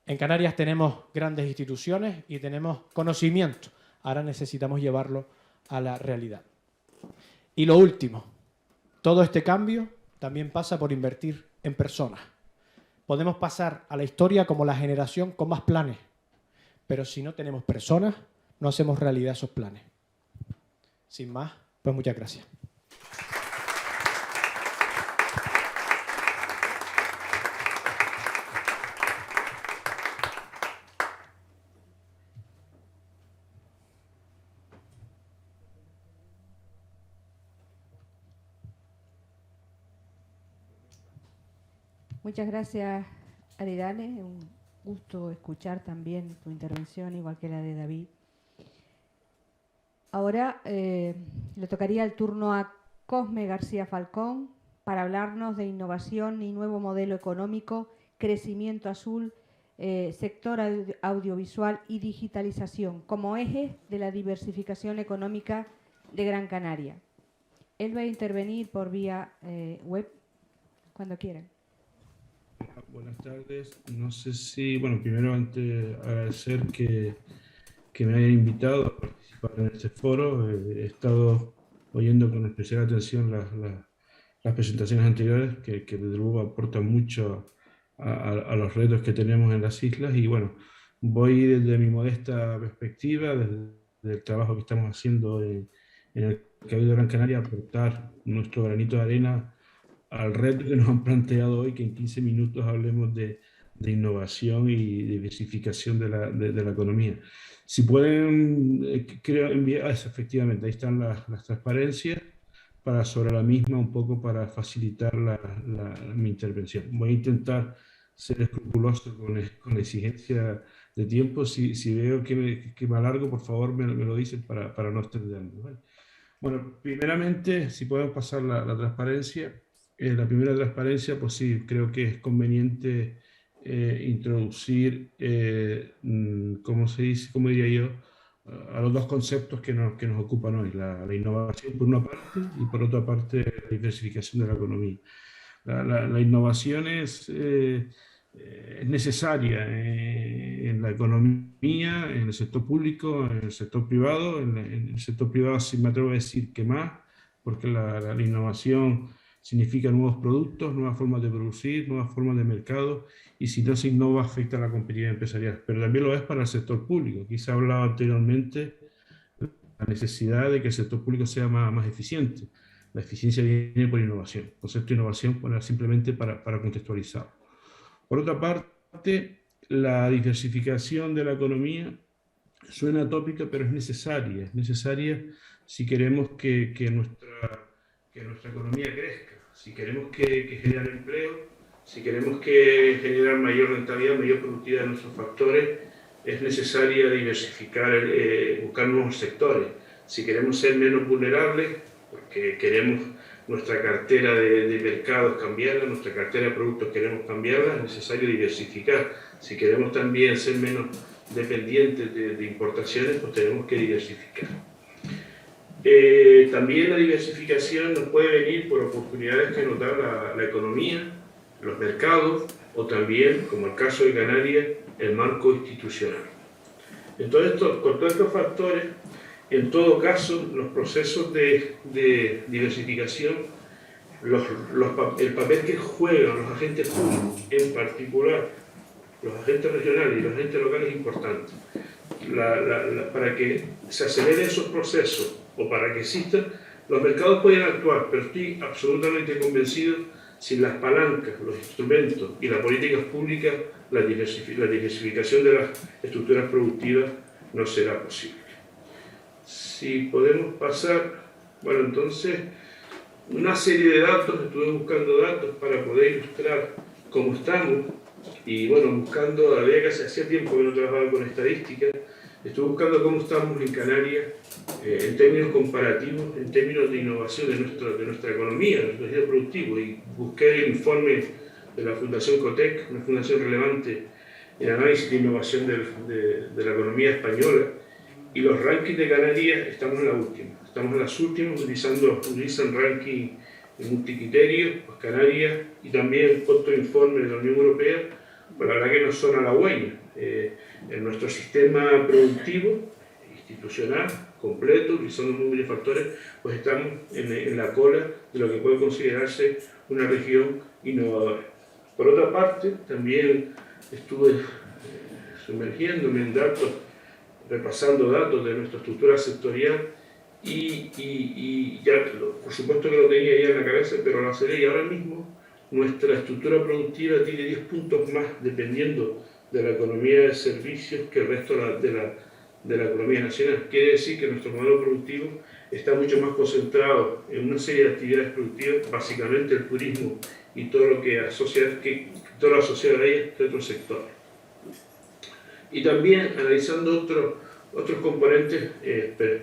En Canarias tenemos grandes instituciones y tenemos conocimiento. Ahora necesitamos llevarlo a la realidad. Y lo último, todo este cambio también pasa por invertir en personas. Podemos pasar a la historia como la generación con más planes, pero si no tenemos personas, no hacemos realidad esos planes. Sin más, pues muchas gracias. Muchas gracias, Aridane. Un gusto escuchar también tu intervención, igual que la de David. Ahora le tocaría el turno a Cosme García Falcón para hablarnos de innovación y nuevo modelo económico, crecimiento azul, sector audiovisual y digitalización como ejes de la diversificación económica de Gran Canaria. Él va a intervenir por vía web cuando quieran. Buenas tardes. No sé si, bueno, primero antes agradecer que me hayan invitado a participar en este foro. He estado oyendo con especial atención las presentaciones anteriores, que desde luego aportan mucho a los retos que tenemos en las islas. Y bueno, voy desde mi modesta perspectiva, desde el trabajo que estamos haciendo en el Cabildo de Gran Canaria, a aportar nuestro granito de arena al reto que nos han planteado hoy, que en 15 minutos hablemos de innovación y diversificación de la economía. Si pueden, creo, enviar, efectivamente, ahí están las transparencias, para sobre la misma un poco para facilitar mi intervención. Voy a intentar ser escrupuloso con la exigencia de tiempo. Si veo que me alargo, por favor me lo dicen para no extenderme, ¿vale? Bueno, primeramente, si podemos pasar la transparencia. La primera transparencia, pues sí, creo que es conveniente introducir, ¿cómo se dice? ¿Cómo diría yo? A los dos conceptos que nos ocupan hoy, la innovación por una parte y por otra parte la diversificación de la economía. La innovación es es necesaria en la economía, en el sector público, en el sector privado. En el sector privado sí me atrevo a decir que más, porque la innovación significa nuevos productos, nuevas formas de producir, nuevas formas de mercado, y si no se innova afecta a la competitividad empresarial. Pero también lo es para el sector público. Aquí se ha hablado anteriormente la necesidad de que el sector público sea más eficiente. La eficiencia viene por innovación. El concepto de innovación, bueno, simplemente para contextualizar. Por otra parte, la diversificación de la economía suena tópica, pero es necesaria. Es necesaria si queremos que nuestra economía crezca, si queremos que generar empleo, si queremos que generar mayor rentabilidad, mayor productividad de nuestros factores. Es necesaria diversificar, buscar nuevos sectores. Si queremos ser menos vulnerables, porque queremos nuestra cartera de mercados cambiarla, nuestra cartera de productos queremos cambiarla, es necesario diversificar. Si queremos también ser menos dependientes de importaciones, pues tenemos que diversificar. También la diversificación nos puede venir por oportunidades que nos da la economía, los mercados, o también, como el caso de Canarias, el marco institucional. Entonces, con todos estos factores, en todo caso, los procesos de diversificación, el papel que juegan los agentes públicos, en particular los agentes regionales y los agentes locales, es importante. Para que se aceleren esos procesos o para que existan, los mercados pueden actuar, pero estoy absolutamente convencido, sin las palancas, los instrumentos y las políticas públicas, la diversificación de las estructuras productivas no será posible. Si podemos pasar, bueno, entonces, una serie de datos, estuve buscando datos para poder ilustrar cómo estamos, y bueno, buscando, la verdad que hacía tiempo que no trabajaba con estadísticas, estuve buscando cómo estamos en Canarias en términos comparativos, en términos de innovación de nuestra economía, de nuestro tejido productivo, y busqué el informe de la Fundación Cotec, una fundación relevante en análisis de innovación de la economía española, y los rankings de Canarias estamos en la última. Estamos en las últimas, utilizan ranking multicriterios, pues Canarias, y también otro informe de la Unión Europea, pues la verdad que no son halagüeños. En nuestro sistema productivo, institucional, completo, utilizando múltiples factores, pues estamos en la cola de lo que puede considerarse una región innovadora. Por otra parte, también estuve sumergiéndome en datos, repasando datos de nuestra estructura sectorial, y ya, por supuesto que lo tenía ya en la cabeza, pero lo aceleré, y ahora mismo nuestra estructura productiva tiene 10 puntos más, dependiendo de la economía de servicios, que el resto de la economía nacional. Quiere decir que nuestro modelo productivo está mucho más concentrado en una serie de actividades productivas, básicamente el turismo y todo lo que todo lo asociado a ellas de otros sectores. Y también, analizando otros componentes,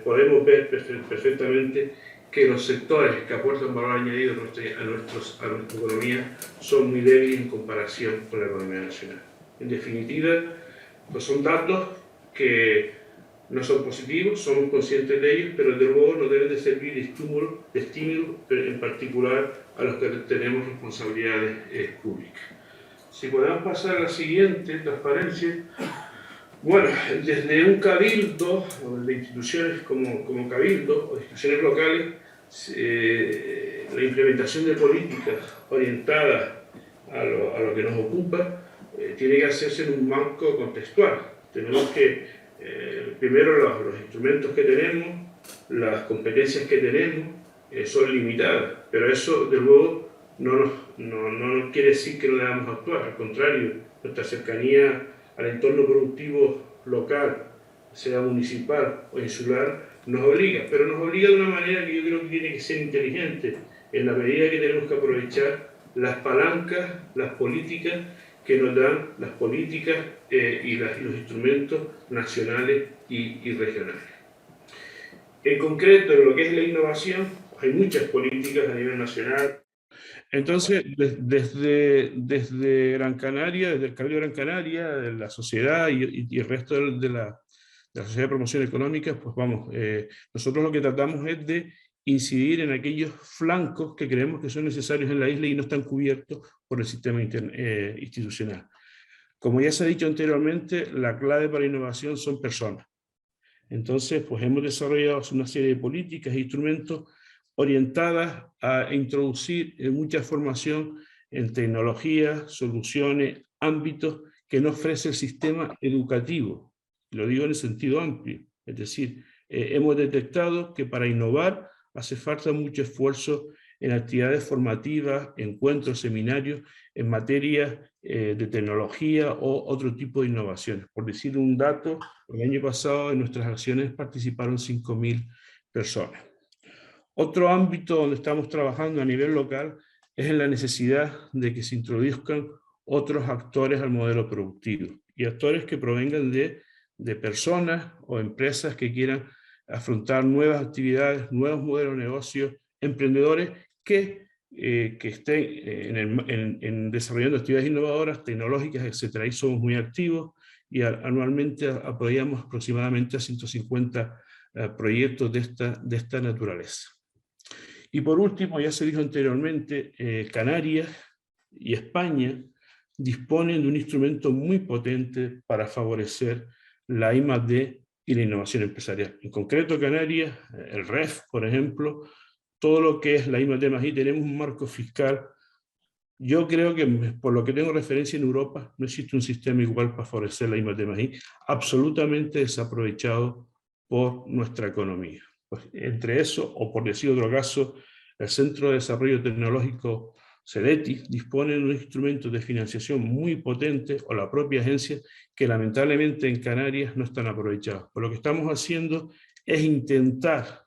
podemos ver perfectamente que los sectores que aportan valor añadido a nuestra economía son muy débiles en comparación con la economía nacional. En definitiva, pues son datos que no son positivos, somos conscientes de ellos, pero de luego nos deben de servir de estímulo, en particular a los que tenemos responsabilidades públicas. Si podemos pasar a la siguiente, transparencia. Bueno, desde un cabildo, o de instituciones como cabildo, o instituciones locales, la implementación de políticas orientadas a lo que nos ocupa tiene que hacerse en un marco contextual. Tenemos que, primero, los instrumentos que tenemos, las competencias que tenemos, son limitadas, pero eso, de luego, no quiere decir que no debamos actuar. Al contrario, nuestra cercanía al entorno productivo local, sea municipal o insular, nos obliga, pero nos obliga de una manera que yo creo que tiene que ser inteligente, en la medida que tenemos que aprovechar las palancas, las políticas que nos dan las políticas y los instrumentos nacionales y regionales. En concreto, en lo que es la innovación, hay muchas políticas a nivel nacional. Entonces, desde Gran Canaria, desde el Cabildo de Gran Canaria, de la sociedad y el resto de la Sociedad de Promoción Económica, pues vamos, nosotros lo que tratamos es de incidir en aquellos flancos que creemos que son necesarios en la isla y no están cubiertos por el sistema institucional. Como ya se ha dicho anteriormente, la clave para la innovación son personas. Entonces, pues hemos desarrollado una serie de políticas e instrumentos orientadas a introducir mucha formación en tecnologías, soluciones, ámbitos que nos ofrece el sistema educativo. Lo digo en el sentido amplio. Es decir, hemos detectado que para innovar hace falta mucho esfuerzo en actividades formativas, encuentros, seminarios, en materia de tecnología o otro tipo de innovaciones. Por decir un dato, el año pasado en nuestras acciones participaron 5.000 personas. Otro ámbito donde estamos trabajando a nivel local es en la necesidad de que se introduzcan otros actores al modelo productivo y actores que provengan de personas o empresas que quieran afrontar nuevas actividades, nuevos modelos de negocio, emprendedores que estén en desarrollando actividades innovadoras, tecnológicas, etc. Ahí somos muy activos y anualmente apoyamos aproximadamente a 150 proyectos de esta naturaleza. Y por último, ya se dijo anteriormente, Canarias y España disponen de un instrumento muy potente para favorecer la I+D y la innovación empresarial. En concreto, Canarias, el REF, por ejemplo, todo lo que es la I+D+I, tenemos un marco fiscal. Yo creo que, por lo que tengo referencia en Europa, no existe un sistema igual para favorecer la I+D+I, absolutamente desaprovechado por nuestra economía. Pues, entre eso, o por decir otro caso, el Centro de Desarrollo Tecnológico CEDETI dispone de un instrumento de financiación muy potente, o la propia agencia, que lamentablemente en Canarias no están aprovechados. Por lo que estamos haciendo es intentar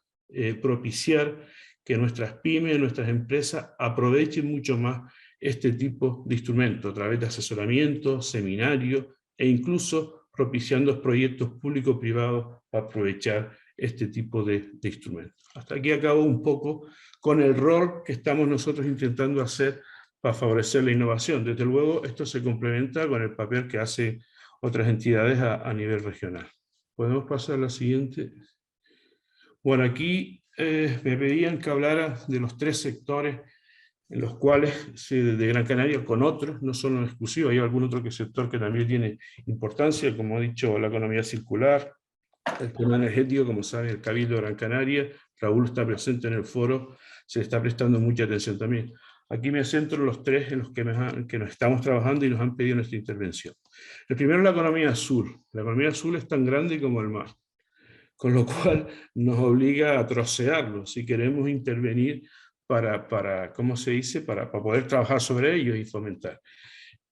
propiciar que nuestras pymes, nuestras empresas aprovechen mucho más este tipo de instrumentos a través de asesoramiento, seminarios e incluso propiciando proyectos público-privados para aprovechar este tipo de instrumentos. Hasta aquí acabo un poco con el rol que estamos nosotros intentando hacer para favorecer la innovación. Desde luego, esto se complementa con el papel que hacen otras entidades a nivel regional. ¿Podemos pasar a la siguiente? Bueno, aquí me pedían que hablara de los 3 sectores en los cuales de Gran Canaria con otros, no solo en exclusivo, hay algún otro sector que también tiene importancia, como he dicho, la economía circular, el tema energético, como saben, el Cabildo de Gran Canaria, Raúl está presente en el foro, se le está prestando mucha atención también. Aquí me centro en los 3 en los que nos estamos trabajando y nos han pedido nuestra intervención. El primero es la economía azul. La economía azul es tan grande como el mar, con lo cual nos obliga a trocearlo si queremos intervenir ¿cómo se dice?, para poder trabajar sobre ello y fomentar.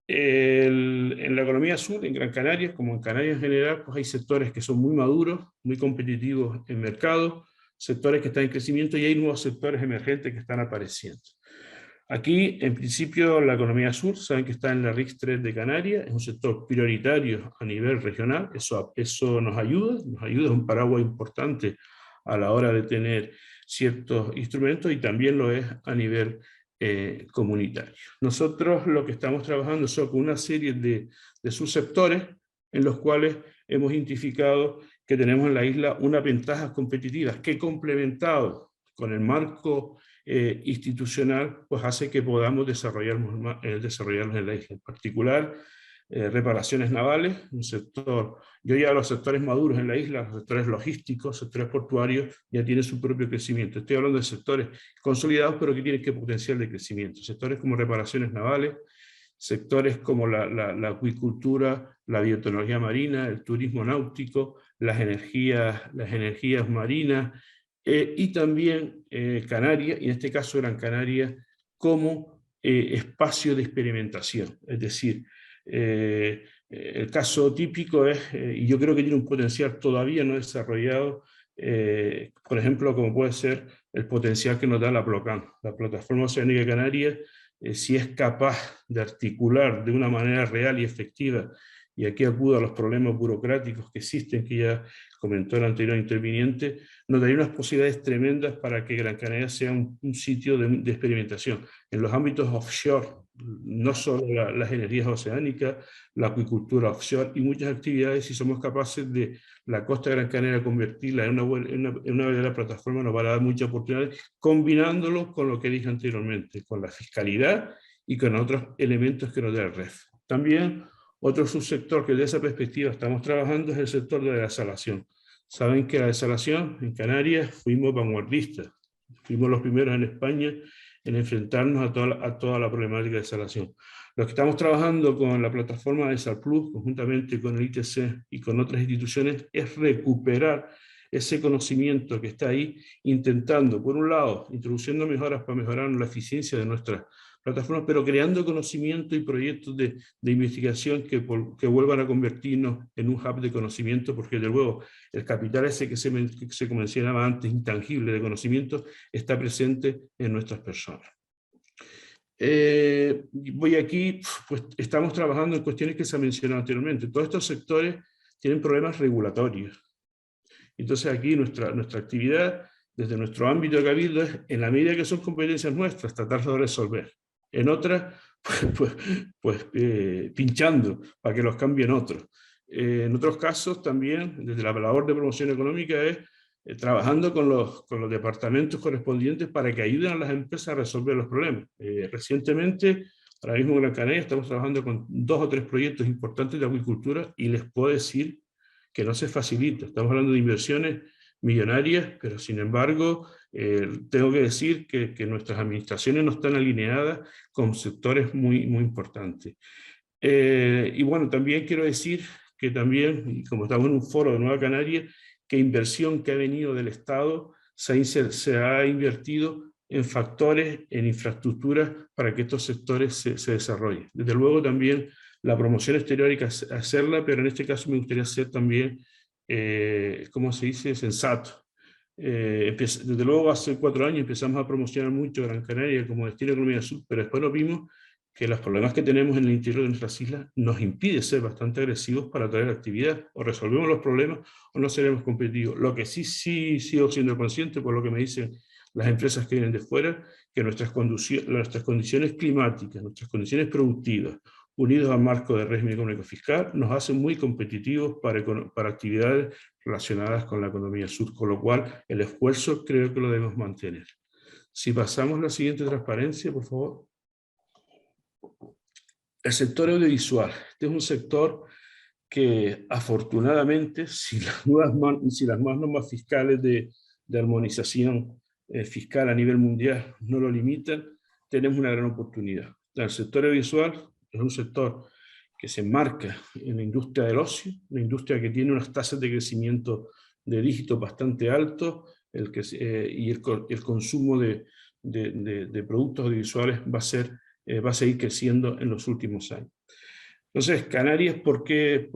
En la economía azul, en Gran Canaria, como en Canarias en general, pues hay sectores que son muy maduros, muy competitivos en mercado, sectores que están en crecimiento y hay nuevos sectores emergentes que están apareciendo. Aquí, en principio, la economía azul, saben que está en la RICS 3 de Canarias, es un sector prioritario a nivel regional, eso nos ayuda, es un paraguas importante a la hora de tener ciertos instrumentos y también lo es a nivel comunitario. Nosotros lo que estamos trabajando son con una serie de subsectores en los cuales hemos identificado que tenemos en la isla unas ventajas competitivas que complementado con el marco institucional, pues hace que podamos desarrollarnos en la isla. En particular, reparaciones navales, un sector, yo ya los sectores maduros en la isla, los sectores logísticos, sectores portuarios, ya tienen su propio crecimiento. Estoy hablando de sectores consolidados, pero que tienen potencial de crecimiento. Sectores como reparaciones navales, sectores como la acuicultura, la biotecnología marina, el turismo náutico, las energías marinas, y también Canarias, y en este caso Gran Canaria, como espacio de experimentación. Es decir, el caso típico es, y yo creo que tiene un potencial todavía no desarrollado, por ejemplo, como puede ser el potencial que nos da la PLOCAN, la Plataforma Oceánica Canaria, si es capaz de articular de una manera real y efectiva, y aquí acudo a los problemas burocráticos que existen, que ya comentó el anterior interviniente, nos daría unas posibilidades tremendas para que Gran Canaria sea un sitio de experimentación. En los ámbitos offshore, no solo las energías oceánicas, la acuicultura offshore y muchas actividades, si somos capaces de la costa de Gran Canaria convertirla en una verdadera plataforma, nos va a dar muchas oportunidades, combinándolo con lo que dije anteriormente, con la fiscalidad y con otros elementos que nos da el REF. También Otro subsector que desde esa perspectiva estamos trabajando es el sector de la desalación. Saben que la desalación en Canarias fuimos vanguardistas, fuimos los primeros en España en enfrentarnos a toda la problemática de desalación. Lo que estamos trabajando con la plataforma de SalPlus, conjuntamente con el ITC y con otras instituciones, es recuperar ese conocimiento que está ahí, intentando, por un lado, introduciendo mejoras para mejorar la eficiencia de nuestras plataformas, pero creando conocimiento y proyectos de investigación que vuelvan a convertirnos en un hub de conocimiento, porque de luego el capital ese que se mencionaba antes, intangible de conocimiento, está presente en nuestras personas. Voy aquí, pues estamos trabajando en cuestiones que se han mencionado anteriormente. Todos estos sectores tienen problemas regulatorios. Entonces aquí nuestra actividad, desde nuestro ámbito de cabildo, es, en la medida que son competencias nuestras, tratar de resolver. En otras, pinchando para que los cambien otros. En otros casos también, desde la labor de promoción económica, es trabajando con los departamentos correspondientes para que ayuden a las empresas a resolver los problemas. Recientemente, ahora mismo en Gran Canaria, estamos trabajando con 2 o 3 proyectos importantes de acuicultura y les puedo decir que no se facilita. Estamos hablando de inversiones millonarias, pero sin embargo, tengo que decir que nuestras administraciones no están alineadas con sectores muy importantes. Y bueno, también quiero decir que también, como estamos en un foro de Nueva Canaria, que inversión que ha venido del Estado se ha invertido en factores, en infraestructuras para que estos sectores se desarrollen. Desde luego también la promoción exterior hay que hacerla, pero en este caso me gustaría ser también, ¿cómo se dice?, sensato. Desde luego hace 4 años empezamos a promocionar mucho Gran Canaria como destino de economía sur, pero después nos vimos que los problemas que tenemos en el interior de nuestras islas nos impide ser bastante agresivos para atraer actividad. O resolvemos los problemas o no seremos competitivos. Lo que sí sigo siendo consciente, por lo que me dicen las empresas que vienen de fuera, que nuestras condiciones climáticas, nuestras condiciones productivas, unidos al marco del régimen económico fiscal, nos hacen muy competitivos para actividades relacionadas con la economía sur, con lo cual el esfuerzo creo que lo debemos mantener. Si pasamos a la siguiente transparencia, por favor. El sector audiovisual. Este es un sector que afortunadamente, si las nuevas normas fiscales de armonización fiscal a nivel mundial no lo limitan, tenemos una gran oportunidad. El sector audiovisual es un sector que se enmarca en la industria del ocio, una industria que tiene unas tasas de crecimiento de dígitos bastante altos, y el consumo de productos audiovisuales va a seguir creciendo en los últimos años. Entonces, Canarias, ¿por qué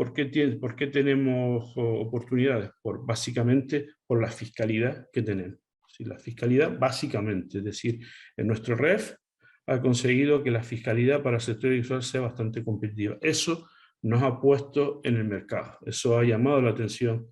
tenemos oportunidades? Básicamente por la fiscalidad que tenemos. ¿Sí? La fiscalidad, básicamente, es decir, en nuestro REF ha conseguido que la fiscalidad para el sector audiovisual sea bastante competitiva. Eso nos ha puesto en el mercado. Eso ha llamado la atención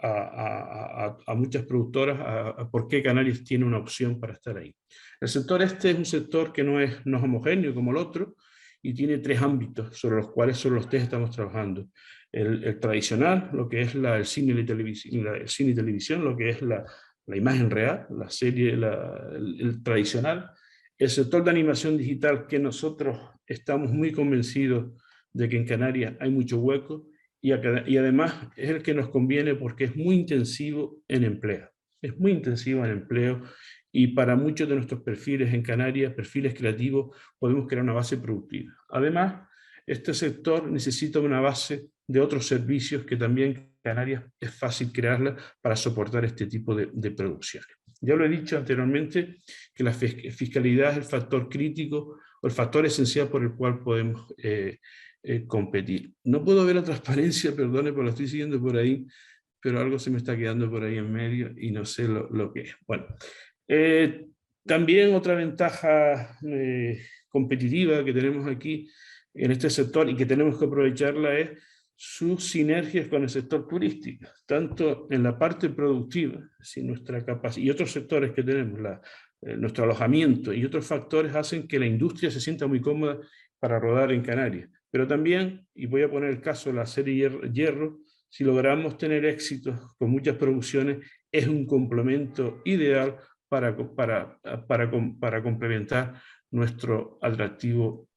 a muchas productoras a por qué Canarias tiene una opción para estar ahí. El sector este es un sector que no es homogéneo como el otro y tiene 3 ámbitos sobre los cuales son los 3 estamos trabajando. El tradicional, lo que es el cine y televisión, lo que es la imagen real, la serie, el tradicional. El sector de animación digital, que nosotros estamos muy convencidos de que en Canarias hay mucho hueco, y además es el que nos conviene porque es muy intensivo en empleo. Es muy intensivo en empleo y para muchos de nuestros perfiles en Canarias, perfiles creativos, podemos crear una base productiva. Además, este sector necesita una base de otros servicios que también en Canarias es fácil crearla para soportar este tipo de producciones. Ya lo he dicho anteriormente que la fiscalidad es el factor crítico o el factor esencial por el cual podemos competir. No puedo ver la transparencia, perdone, pero lo estoy siguiendo por ahí, pero algo se me está quedando por ahí en medio y no sé lo que es. Bueno, también otra ventaja competitiva que tenemos aquí en este sector y que tenemos que aprovecharla es sus sinergias con el sector turístico, tanto en la parte productiva, si nuestra capacidad, y otros sectores que tenemos, nuestro alojamiento y otros factores hacen que la industria se sienta muy cómoda para rodar en Canarias. Pero también, y voy a poner el caso de la serie Hierro, si logramos tener éxitos con muchas producciones, es un complemento ideal para complementar nuestro atractivo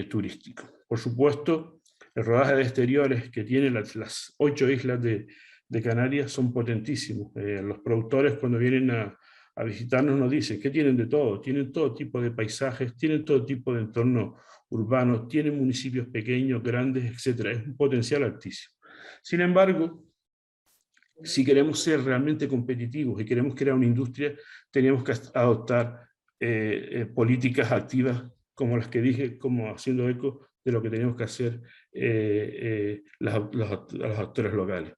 turístico. Por supuesto, El rodaje de exteriores que tienen las 8 islas de Canarias son potentísimos. Los productores cuando vienen a visitarnos nos dicen que tienen de todo, tienen todo tipo de paisajes, tienen todo tipo de entornos urbanos, tienen municipios pequeños, grandes, etc. Es un potencial altísimo. Sin embargo, si queremos ser realmente competitivos y queremos crear una industria, tenemos que adoptar políticas activas como las que dije, como haciendo eco de lo que tenemos que hacer los actores locales.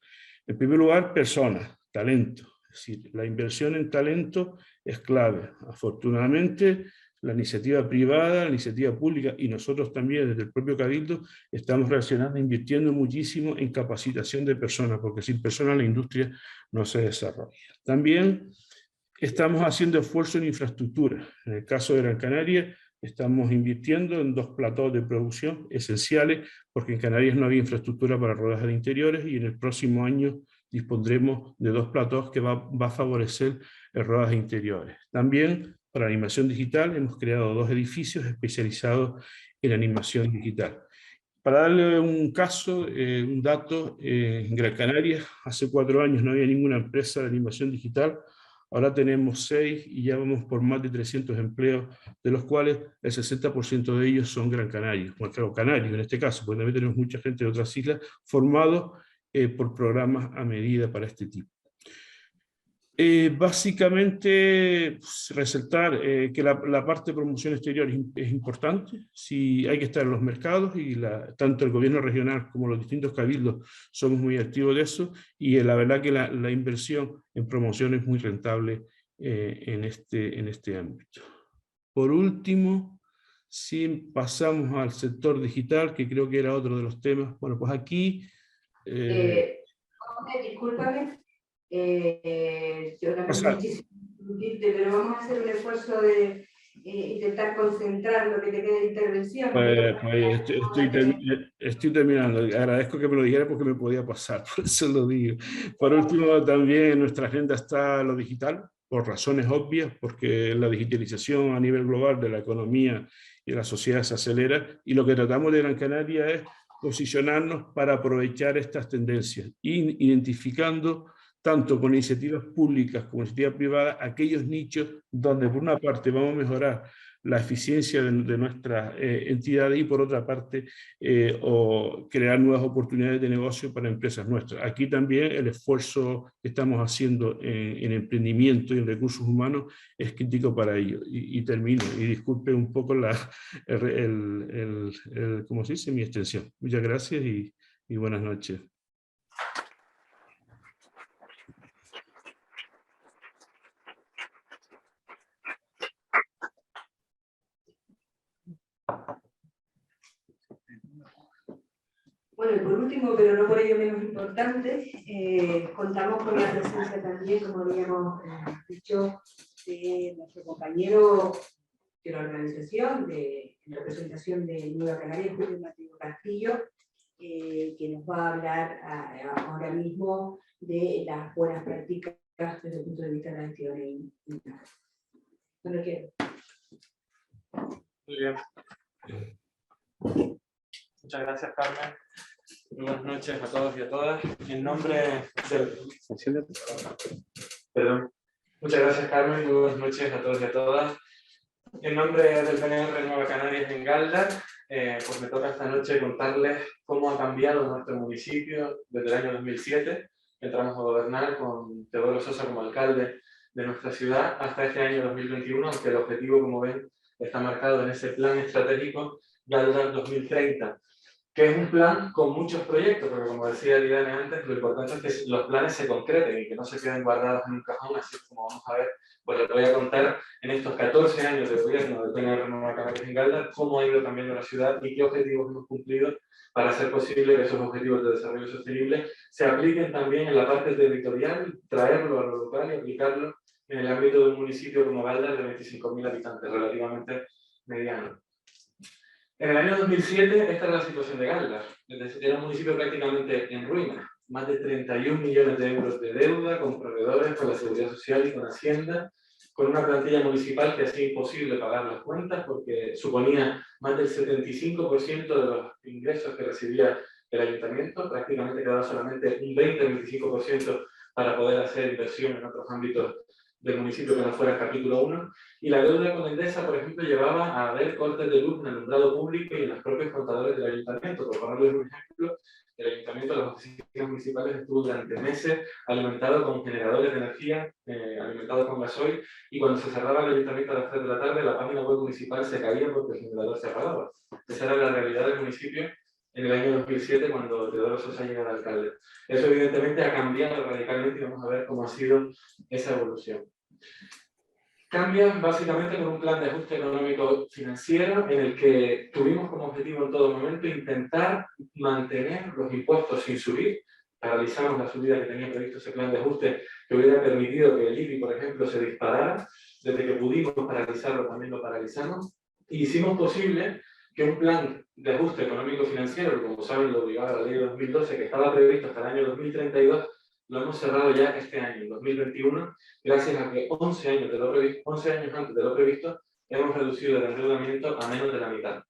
En primer lugar, personas, talento. Es decir, la inversión en talento es clave. Afortunadamente, la iniciativa privada, la iniciativa pública y nosotros también desde el propio Cabildo estamos reaccionando, invirtiendo muchísimo en capacitación de personas, porque sin personas la industria no se desarrolla. También estamos haciendo esfuerzo en infraestructura. En el caso de Gran Canaria, estamos invirtiendo en 2 platós de producción esenciales, porque en Canarias no había infraestructura para rodaje de interiores y en el próximo año dispondremos de 2 platós que va a favorecer el rodaje de interiores. También para animación digital hemos creado 2 edificios especializados en animación digital. Para darle un caso, un dato, en Gran Canaria hace 4 años no había ninguna empresa de animación digital. Ahora tenemos 6 y ya vamos por más de 300 empleos, de los cuales el 60% de ellos son gran canarios, o canarios en este caso, porque también tenemos mucha gente de otras islas formados por programas a medida para este tipo. Básicamente, resaltar que la parte de promoción exterior es importante, si hay que estar en los mercados y tanto el gobierno regional como los distintos cabildos somos muy activos de eso y la verdad que la inversión en promoción es muy rentable en este ámbito. Por último, si pasamos al sector digital, que creo que era otro de los temas, bueno, pues aquí... Discúlpame. Yo lamento muchísimo discutirte, pero vamos a hacer un esfuerzo de intentar concentrar lo que te queda de intervención. Estoy terminando. Agradezco que me lo dijera porque me podía pasar, por eso lo digo. Por último, también en nuestra agenda está lo digital, por razones obvias, porque la digitalización a nivel global de la economía y de la sociedad se acelera, y lo que tratamos de Gran Canaria es posicionarnos para aprovechar estas tendencias, identificando tanto con iniciativas públicas como iniciativas privadas, aquellos nichos donde por una parte vamos a mejorar la eficiencia de nuestras entidades y por otra parte o crear nuevas oportunidades de negocio para empresas nuestras. Aquí también el esfuerzo que estamos haciendo en emprendimiento y en recursos humanos es crítico para ello. Y termino, y disculpe un poco ¿cómo se dice? Mi extensión. Muchas gracias y buenas noches. Bueno, y por último, pero no por ello menos importante, contamos con la presencia también, como habíamos dicho, de nuestro compañero de la organización, en representación de Nueva Canaria, Julio Mateo Castillo, que nos va a hablar ahora mismo de las buenas prácticas desde el punto de vista de la gestión interna. No lo quiero. Muy bien. Muchas gracias, Carmen. Buenas noches a todos y a todas. En nombre del... Perdón. Muchas gracias, Carmen. Muy buenas noches a todos y a todas. En nombre del PNR Nueva Canarias en Galdar, pues me toca esta noche contarles cómo ha cambiado nuestro municipio desde el año 2007, que entramos a gobernar con Teodoro Sosa como alcalde de nuestra ciudad, hasta este año 2021, aunque el objetivo, como ven, está marcado en ese plan estratégico Galdar 2030, que es un plan con muchos proyectos, porque como decía Lidane antes, lo importante es que los planes se concreten y que no se queden guardados en un cajón, así como vamos a ver, pues les voy a contar en estos 14 años de gobierno del PNR Nueva Canarias en Galdar cómo ha ido cambiando la ciudad y qué objetivos hemos cumplido para hacer posible que esos objetivos de desarrollo sostenible se apliquen también en la parte territorial, traerlo a lo local y aplicarlo en el ámbito de un municipio como Galdar de 25.000 habitantes, relativamente mediano. En el año 2007, esta era la situación de Galdar. Era un municipio prácticamente en ruinas. Más de 31 millones de euros de deuda con proveedores, con la Seguridad Social y con Hacienda. con una plantilla municipal que hacía imposible pagar las cuentas porque suponía más del 75% de los ingresos que recibía el ayuntamiento, prácticamente quedaba solamente un 20-25% para poder hacer inversión en otros ámbitos del municipio que no fuera el capítulo 1, y la deuda con Endesa, por ejemplo, llevaba a haber cortes de luz en el alumbrado público y en los propios contadores del ayuntamiento. Por ponerles un ejemplo, el ayuntamiento, las oficinas municipales, estuvo durante meses alimentado con generadores de energía, alimentados con gasoil, y cuando se cerraba el ayuntamiento a las 3 de la tarde, la página web municipal se caía porque el generador se apagaba. Esa era la realidad del municipio en el año 2007, cuando Teodoro Sosa llega al alcalde. Eso evidentemente ha cambiado radicalmente y vamos a ver cómo ha sido esa evolución. Cambia básicamente con un plan de ajuste económico financiero en el que tuvimos como objetivo en todo momento intentar mantener los impuestos sin subir. Paralizamos la subida que tenía previsto ese plan de ajuste, que hubiera permitido que el IBI, por ejemplo, se disparara. Desde que pudimos paralizarlo, también lo paralizamos. Y hicimos posible que un plan de ajuste económico financiero, que como saben lo obligaba la ley de 2012, que estaba previsto hasta el año 2032, lo hemos cerrado ya este año, en 2021, gracias a que 11 años antes de lo previsto, hemos reducido el endeudamiento a menos de la mitad.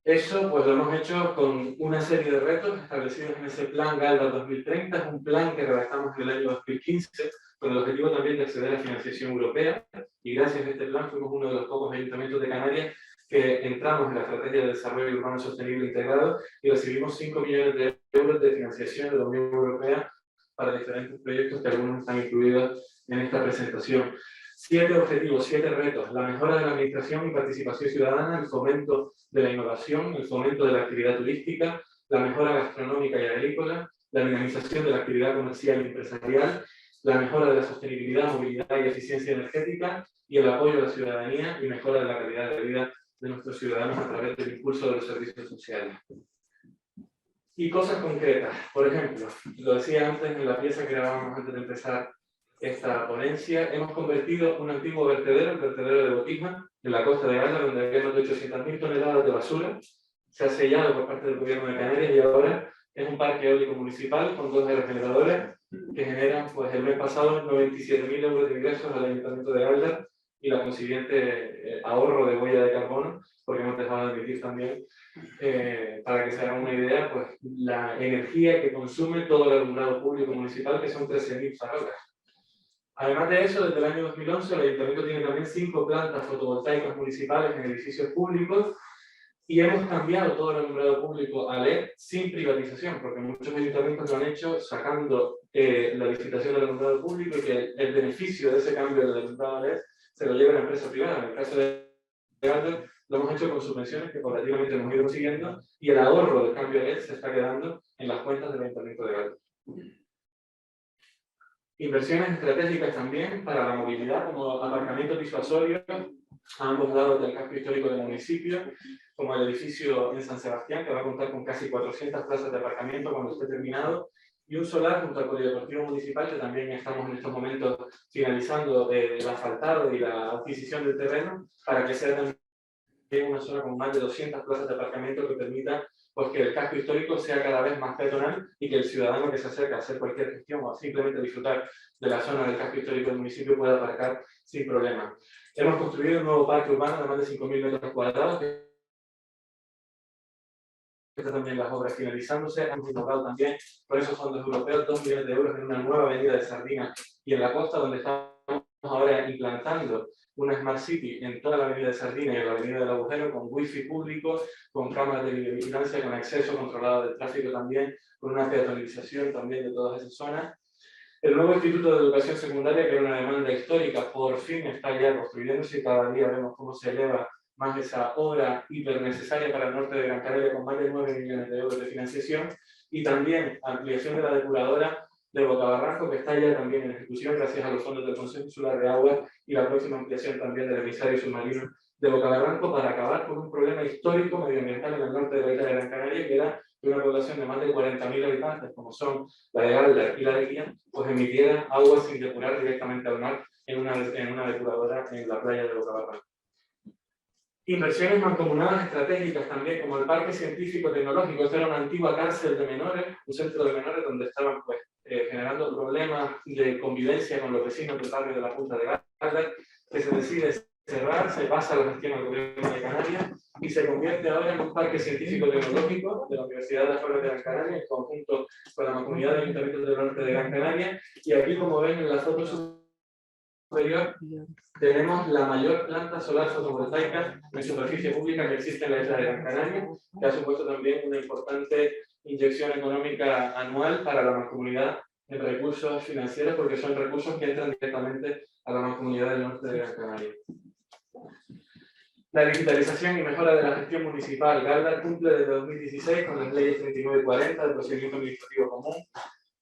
Eso pues lo hemos hecho con una serie de retos establecidos en ese plan Galdar 2030, es un plan que redactamos en el año 2015, con el objetivo también de acceder a financiación europea, y gracias a este plan fuimos uno de los pocos ayuntamientos de Canarias que entramos en la Estrategia de Desarrollo Urbano Sostenible Integrado y recibimos 5 millones de euros de financiación de la Unión Europea para diferentes proyectos que algunos están incluidos en esta presentación. 7 objetivos, 7 retos: la mejora de la administración y participación ciudadana, el fomento de la innovación, el fomento de la actividad turística, la mejora gastronómica y agrícola, la dinamización de la actividad comercial y empresarial, la mejora de la sostenibilidad, movilidad y eficiencia energética, y el apoyo a la ciudadanía y mejora de la calidad de vida de nuestros ciudadanos a través del impulso de los servicios sociales. Y cosas concretas, por ejemplo, lo decía antes en la pieza que grabábamos antes de empezar esta ponencia, hemos convertido un antiguo vertedero, el vertedero de Botija, en la costa de Galdar, donde había más de 800.000 toneladas de basura. Se ha sellado por parte del gobierno de Canarias y ahora es un parque eólico municipal con 2 aerogeneradores que generan, pues el mes pasado, 97.000 euros de ingresos al ayuntamiento de Galdar y la consiguiente ahorro de huella de carbono, porque hemos dejado de emitir también, para que se hagan una idea, pues la energía que consume todo el alumbrado público municipal, que son 13.000 farolas. Además de eso, desde el año 2011 el ayuntamiento tiene también 5 plantas fotovoltaicas municipales en edificios públicos, y hemos cambiado todo el alumbrado público a LED sin privatización, porque muchos ayuntamientos lo han hecho sacando la licitación del alumbrado público, y que el beneficio de ese cambio del alumbrado a LED se lo lleva a la empresa privada. En el caso de Galdar lo hemos hecho con subvenciones que paulatinamente hemos ido consiguiendo, y el ahorro del cambio a LED se está quedando en las cuentas del ayuntamiento de Galdar. Inversiones estratégicas también para la movilidad, como aparcamientos disuasorios a ambos lados del casco histórico del municipio, como el edificio en San Sebastián, que va a contar con casi 400 plazas de aparcamiento cuando esté terminado, y un solar junto al Polideportivo Municipal, que también estamos en estos momentos finalizando el asfaltado y la adquisición del terreno, para que sea también una zona con más de 200 plazas de aparcamiento que permita pues, que el casco histórico sea cada vez más peatonal y que el ciudadano que se acerca a hacer cualquier gestión o simplemente disfrutar de la zona del casco histórico del municipio pueda aparcar sin problema. Hemos construido un nuevo parque urbano de más de 5.000 metros cuadrados, que está también las obras finalizándose. Hemos innovado también por esos fondos europeos 2 millones de euros en una nueva avenida de Sardina y en la costa, donde estamos ahora implantando una Smart City en toda la avenida de Sardina y en la avenida del Agujero, con wifi público, con cámaras de videovigilancia, con acceso controlado del tráfico también, con una peatonalización también de todas esas zonas. El nuevo Instituto de Educación Secundaria, que era una demanda histórica, por fin está ya construyéndose, y cada día vemos cómo se eleva más esa obra hiper necesaria para el norte de Gran Canaria, con más de 9 millones de euros de financiación, y también ampliación de la depuradora de Bocabarranco, que está ya también en ejecución gracias a los fondos del Consejo Insular de Agua, y la próxima ampliación también del emisario submarino de Bocabarranco, para acabar con un problema histórico medioambiental en el norte de la isla de Gran Canaria, que era que una población de más de 40.000 habitantes, como son la de Galdar y la de Guía, pues emitiera agua sin depurar directamente al mar en una depuradora en la playa de Bocabarranco. Inversiones mancomunadas estratégicas también, como el Parque Científico Tecnológico. Esta era una antigua cárcel de menores, un centro de menores donde estaban pues, generando problemas de convivencia con los vecinos del barrio de la Punta de Galdar, que se decide cerrar, se pasa la gestión al gobierno de Canarias y se convierte ahora en un parque científico-tecnológico de la Universidad de las Flores de Gran Canaria, en conjunto con la Mancomunidad de Ayuntamientos del Norte de Gran Canaria. Y aquí, como ven en la foto superior, tenemos la mayor planta solar fotovoltaica en superficie pública que existe en la isla de Gran Canaria, que ha supuesto también una importante inyección económica anual para la mancomunidad en recursos financieros, porque son recursos que entran directamente a la mancomunidad del norte de Gran Canaria. La digitalización y mejora de la gestión municipal. Galdar cumple desde 2016 con las leyes 39 y 40 del procedimiento administrativo común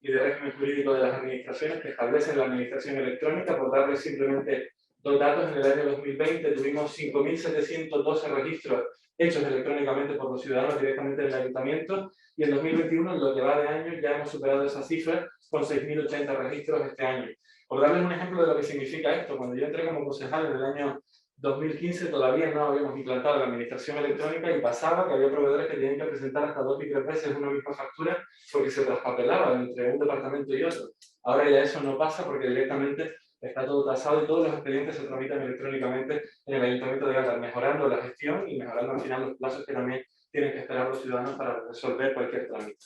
y de régimen jurídico de las administraciones que establecen la administración electrónica. Por darles simplemente dos datos, en el año 2020 tuvimos 5.712 registros hechos electrónicamente por los ciudadanos directamente en el ayuntamiento, y en 2021, en lo que va de año, ya hemos superado esa cifra con 6.080 registros este año. Por darles un ejemplo de lo que significa esto, cuando yo entré como concejal en el año 2015 todavía no habíamos implantado la administración electrónica y pasaba que había proveedores que tenían que presentar hasta 2 y 3 veces una misma factura porque se traspapelaba entre un departamento y otro. Ahora ya eso no pasa porque directamente está todo tasado y todos los expedientes se tramitan electrónicamente en el Ayuntamiento de Galdar, mejorando la gestión y mejorando al final los plazos que también tienen que esperar los ciudadanos para resolver cualquier trámite.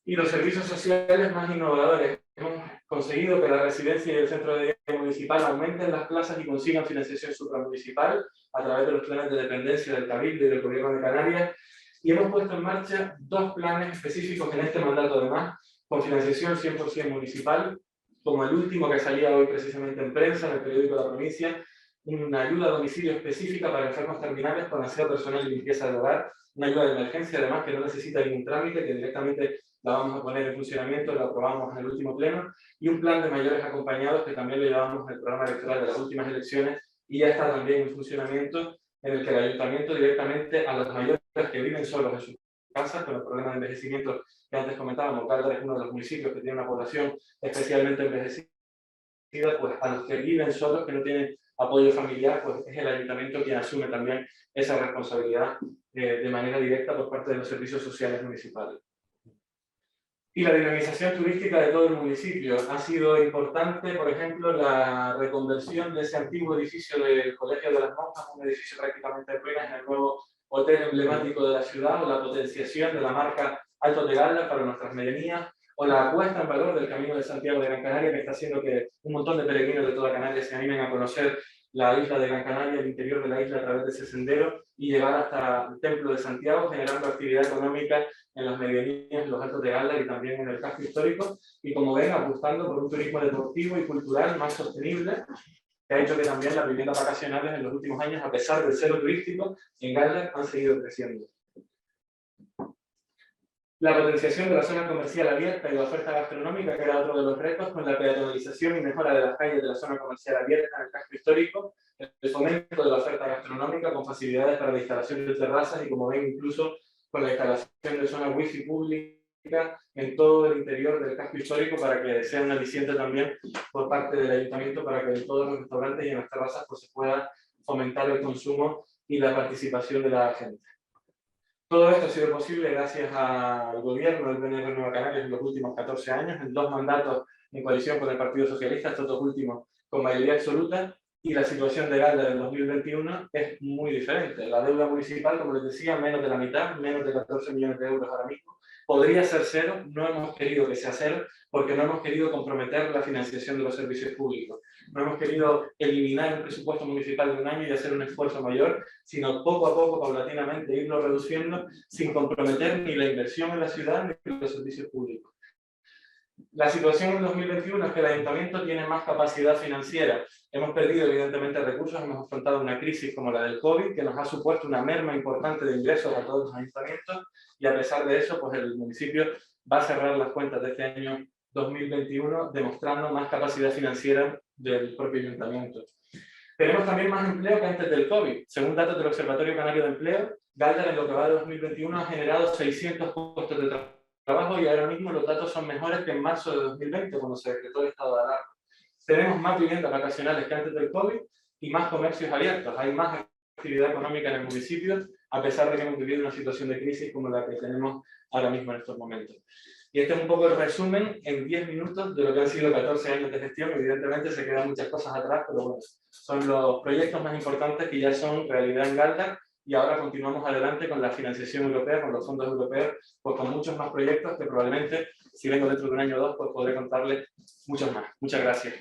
Y los servicios sociales más innovadores. Hemos conseguido que la residencia y el centro de día municipal aumenten las plazas y consigan financiación supramunicipal a través de los planes de dependencia del Cabildo y del Gobierno de Canarias. Y hemos puesto en marcha 2 planes específicos en este mandato, además, con financiación 100% municipal, como el último que salía hoy precisamente en prensa, en el periódico de la provincia, una ayuda a domicilio específica para enfermos terminales con aseo personal y limpieza del hogar, una ayuda de emergencia además que no necesita ningún trámite, que directamente la vamos a poner en funcionamiento, la aprobamos en el último pleno, y un plan de mayores acompañados que también lo llevamos en el programa electoral de las últimas elecciones y ya está también en funcionamiento, en el que el ayuntamiento directamente a los mayores que viven solos en sus casas con el problema de envejecimiento que antes comentábamos. Galdar es uno de los municipios que tiene una población especialmente envejecida, pues a los que viven solos, que no tienen apoyo familiar, pues es el ayuntamiento quien asume también esa responsabilidad de manera directa por parte de los servicios sociales municipales. Y la dinamización turística de todo el municipio. Ha sido importante, por ejemplo, la reconversión de ese antiguo edificio del Colegio de las Monjas, un edificio prácticamente en ruinas, en el nuevo hotel emblemático de la ciudad, o la potenciación de la marca Alto de Galdar para nuestras medianías, o la puesta en valor del Camino de Santiago de Gran Canaria, que está haciendo que un montón de peregrinos de toda Canarias se animen a conocer la isla de Gran Canaria, el interior de la isla a través de ese sendero, y llegar hasta el Templo de Santiago, generando actividad económica en las medianías, en los Altos de Galdar y también en el casco histórico, y como ven, apostando por un turismo deportivo y cultural más sostenible, que ha hecho que también las viviendas vacacionales en los últimos años, a pesar del cero turístico, en Galdar han seguido creciendo. La potenciación de la zona comercial abierta y la oferta gastronómica, que era otro de los retos, con la peatonalización y mejora de las calles de la zona comercial abierta en el casco histórico, el fomento de la oferta gastronómica con facilidades para la instalación de terrazas y, como ven, incluso con la instalación de zona wifi pública en todo el interior del casco histórico para que sea un aliciente también por parte del ayuntamiento para que en todos los restaurantes y en las terrazas pues, se pueda fomentar el consumo y la participación de la gente. Todo esto ha sido posible gracias al gobierno del PNR Nueva Canarias en los últimos 14 años, en 2 mandatos en coalición con el Partido Socialista, estos 2 últimos con mayoría absoluta, y la situación de Galdar en 2021 es muy diferente. La deuda municipal, como les decía, menos de la mitad, menos de 14 millones de euros ahora mismo. Podría ser 0, no hemos querido que sea 0, porque no hemos querido comprometer la financiación de los servicios públicos. No hemos querido eliminar el presupuesto municipal de un año y hacer un esfuerzo mayor, sino poco a poco, paulatinamente, irlo reduciendo sin comprometer ni la inversión en la ciudad ni los servicios públicos. La situación en 2021 es que el ayuntamiento tiene más capacidad financiera. Hemos perdido, evidentemente, recursos, hemos afrontado una crisis como la del COVID, que nos ha supuesto una merma importante de ingresos a todos los ayuntamientos, y a pesar de eso, pues el municipio va a cerrar las cuentas de este año 2021, demostrando más capacidad financiera del propio ayuntamiento. Tenemos también más empleo que antes del COVID. Según datos del Observatorio Canario de Empleo, Galdar en lo que va de 2021 ha generado 600 puestos de trabajo y ahora mismo los datos son mejores que en marzo de 2020, cuando se decretó el estado de alarma. Tenemos más viviendas vacacionales que antes del COVID y más comercios abiertos. Hay más actividad económica en el municipio a pesar de que hemos vivido una situación de crisis como la que tenemos ahora mismo en estos momentos. Y este es un poco el resumen en 10 minutos de lo que han sido 14 años de gestión. Evidentemente se quedan muchas cosas atrás, pero bueno, son los proyectos más importantes que ya son realidad en Galdar, y ahora continuamos adelante con la financiación europea, con los fondos europeos, pues con muchos más proyectos que probablemente, si vengo dentro de un año o dos, pues podré contarles muchos más. Muchas gracias.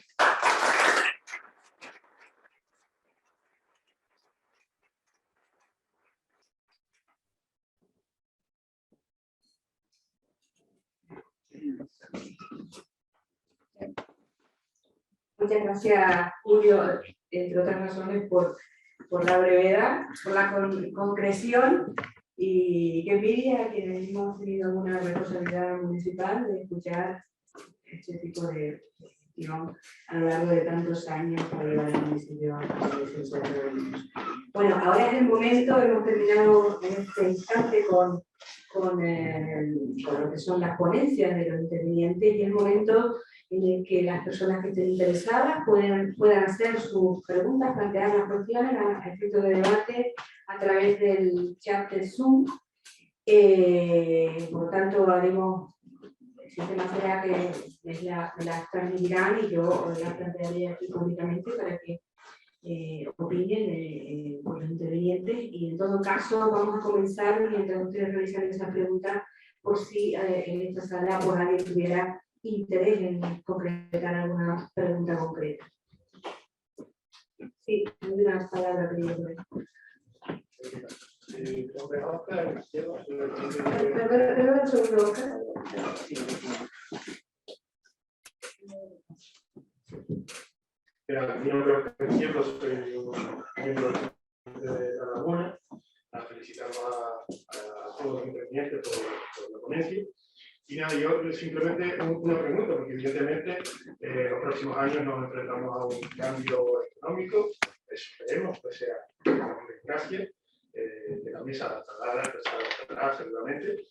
Muchas gracias, Julio, entre otras razones, por la brevedad, por la concreción, y qué envidia que hemos tenido alguna responsabilidad municipal de escuchar este tipo de gestión a lo largo de tantos años para llevar el municipio a la defensa de los niños. Bueno, ahora es el momento, hemos terminado en este instante con lo que son las ponencias de los intervinientes, y es el momento en el que las personas que estén interesadas puedan hacer sus preguntas, plantear las cuestiones a efectos de debate a través del chat de Zoom. Por lo tanto, haremos, el sistema será que las transmitirán y yo las plantearé aquí públicamente para que opinen por los intervinientes, y en todo caso vamos a comenzar mientras ustedes realizan esa pregunta, por si en esta sala pues, alguien tuviera interés en concretar alguna pregunta concreta. Sí, hay una palabra que yo creo. Mi nombre es Oscar, soy un miembro de La Laguna. Felicitamos a todos los intervinientes por la ponencia. Y nada, yo simplemente una pregunta, porque evidentemente en los próximos años nos enfrentamos a un cambio económico, esperemos que sea una desgracia, que también se adaptará seguramente.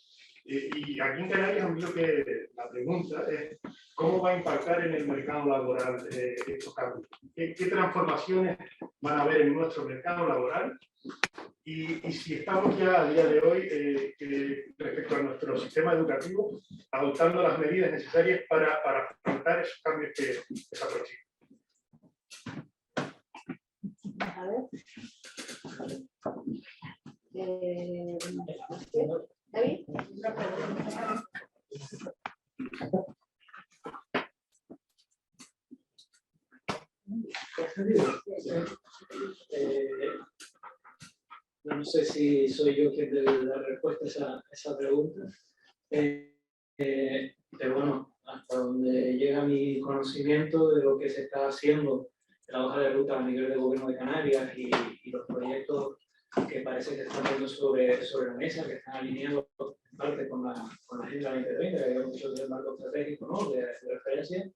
Y aquí en Canarias, a mí la pregunta es cómo va a impactar en el mercado laboral estos cambios. ¿Qué transformaciones van a haber en nuestro mercado laboral? Y si estamos ya a día de hoy, respecto a nuestro sistema educativo, adoptando las medidas necesarias para afrontar esos cambios que se aproximan. A ver. ¿David? No sé si soy yo quien debe dar respuesta a esa pregunta, pero bueno, hasta donde llega mi conocimiento de lo que se está haciendo en la hoja de ruta a nivel del Gobierno de Canarias y los proyectos que parece que están poniendo sobre la mesa, que están alineados en parte con la Agenda 2020, que habíamos dicho que es el marco estratégico, ¿no?, de referencia.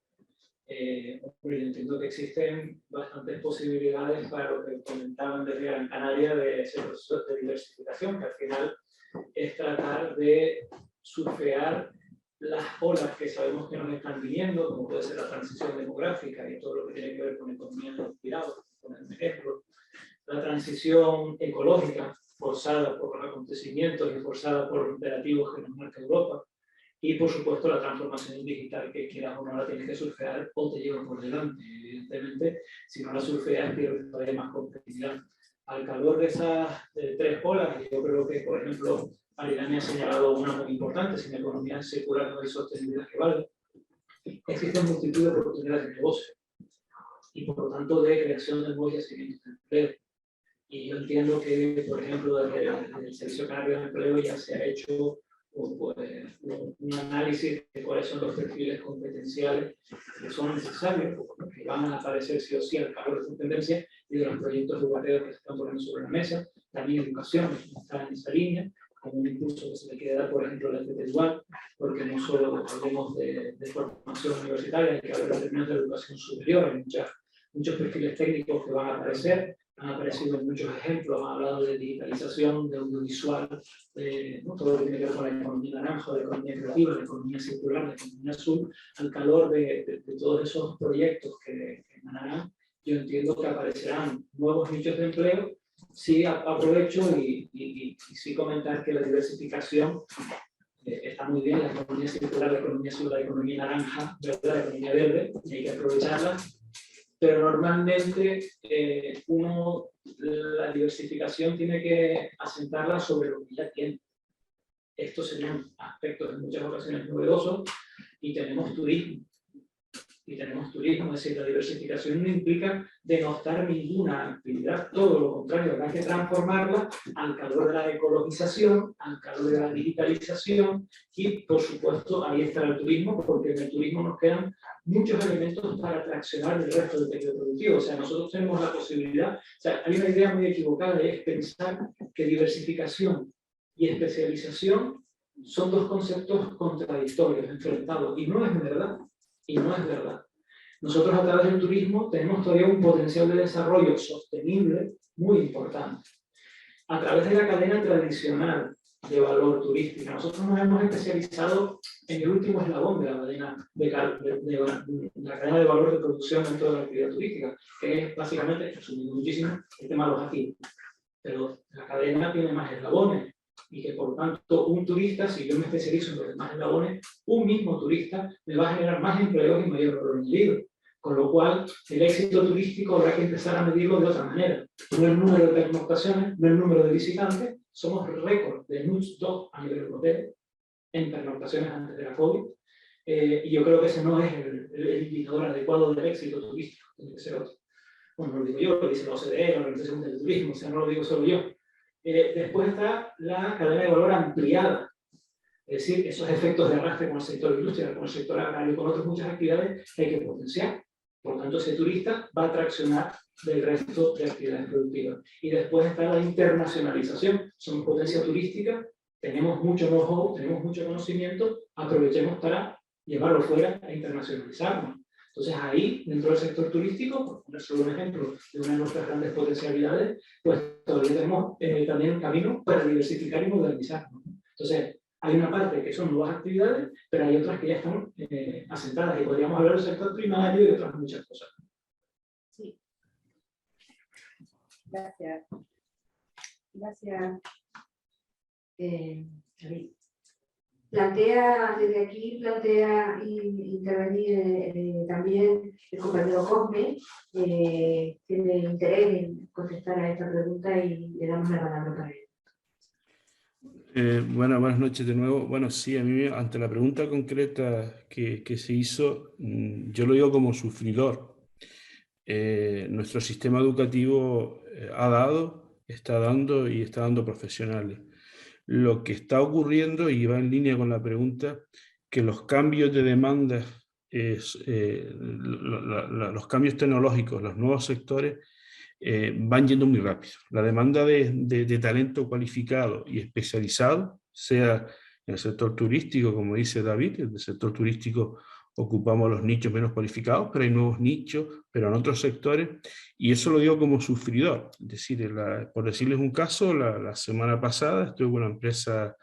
Yo entiendo que existen bastantes posibilidades para lo que comentaban desde Gran Canaria de ese proceso de diversificación, que al final es tratar de surfear las olas que sabemos que nos están viniendo, como puede ser la transición demográfica y todo lo que tiene que ver con economía de los cuidados, por ejemplo, la transición ecológica forzada por los acontecimientos y forzada por los imperativos que nos marca Europa, y por supuesto la transformación digital que quieras o no la tienes que surfear o te llevan por delante. Evidentemente, si no la surfeas, pierdes todavía más competitividad. Al calor de esas tres olas, yo creo que, por ejemplo, Aridane ha señalado una muy importante: sin economía circular no hay sostenibilidad que valga. Existen multitud de oportunidades de negocio y, por lo tanto, de creación de nuevos yacimientos de empleo. Y yo entiendo que, por ejemplo, desde el Servicio Canario de Empleo ya se ha hecho un análisis de cuáles son los perfiles competenciales que son necesarios, que van a aparecer sí o sí al calor de esta tendencia, y de los proyectos educativos que se están poniendo sobre la mesa. También educación está en esa línea, como un impulso que se le quiere dar, por ejemplo, a la FP Dual, porque no solo hablemos de formación universitaria, hay que hablar también de educación superior. Hay muchos perfiles técnicos que van a aparecer. Han aparecido muchos ejemplos, han hablado de digitalización, de audiovisual, ¿no?, todo lo que tiene que ver con la economía naranja, la economía creativa, la economía circular, la economía azul. Al calor de todos esos proyectos que emanarán, yo entiendo que aparecerán nuevos nichos de empleo sí aprovecho y sí comentar que la diversificación está muy bien, la economía circular, la economía azul, la economía naranja, ¿verdad? La economía verde, y hay que aprovecharla. Pero normalmente la diversificación tiene que asentarla sobre lo que ya tiene. Estos serían aspectos en muchas ocasiones novedosos y tenemos turismo. Es decir, la diversificación no implica denostar ninguna actividad, todo lo contrario, hay que transformarla al calor de la ecologización, al calor de la digitalización y, por supuesto, ahí está el turismo, porque en el turismo nos quedan muchos elementos para traccionar el resto del tejido productivo. O sea, nosotros tenemos la posibilidad, o sea, hay una idea muy equivocada y es pensar que diversificación y especialización son dos conceptos contradictorios, enfrentados, y no es verdad. Y no es verdad. Nosotros a través del turismo tenemos todavía un potencial de desarrollo sostenible muy importante. A través de la cadena tradicional de valor turística, nosotros nos hemos especializado en el último eslabón de la cadena de valor de producción dentro de la actividad turística, que es básicamente, resumiendo muchísimo, el tema alojativo. Pero la cadena tiene más eslabones. Y que por tanto un turista, si yo me especializo en los demás eslabones, un mismo turista me va a generar más empleos y mayor valor añadido. Con lo cual, el éxito turístico habrá que empezar a medirlo de otra manera. No el número de pernoctaciones, no el número de visitantes, somos récord de NUTS 2 a nivel europeo en pernoctaciones antes de la COVID. Y yo creo que ese no es el indicador adecuado del éxito turístico, tiene que ser otro. Bueno, no lo digo yo, lo dice la OCDE, la Organización Mundial del Turismo, o sea, no lo digo solo yo. Después está la cadena de valor ampliada, es decir, esos efectos de arrastre con el sector industrial, con el sector agrario, con otras muchas actividades que hay que potenciar. Por tanto, ese turista va a traccionar del resto de actividades productivas. Y después está la internacionalización. Somos potencia turística, tenemos mucho know-how, tenemos mucho conocimiento, aprovechemos para llevarlo fuera e internacionalizarnos. Entonces ahí, dentro del sector turístico, por poner solo un ejemplo de una de nuestras grandes potencialidades, pues todavía tenemos también camino para diversificar y modernizarnos. Entonces, hay una parte que son nuevas actividades, pero hay otras que ya están asentadas y podríamos hablar del sector primario y de otras muchas cosas. Sí. Gracias. Gracias. David. Desde aquí plantea intervenir también el compañero Cosme, tiene interés en contestar a esta pregunta y le damos la palabra para él. Buenas noches de nuevo. Bueno, sí, a mí ante la pregunta concreta que se hizo, yo lo digo como sufridor. Nuestro sistema educativo está dando y está dando profesionales. Lo que está ocurriendo, y va en línea con la pregunta, que los cambios de demanda, los cambios tecnológicos, los nuevos sectores, van yendo muy rápido. La demanda de talento cualificado y especializado, sea en el sector turístico, como dice David, en el sector turístico ocupamos los nichos menos cualificados, pero hay nuevos nichos, pero en otros sectores, y eso lo digo como sufridor. Es decir, por decirles un caso, la semana pasada estuve con una empresa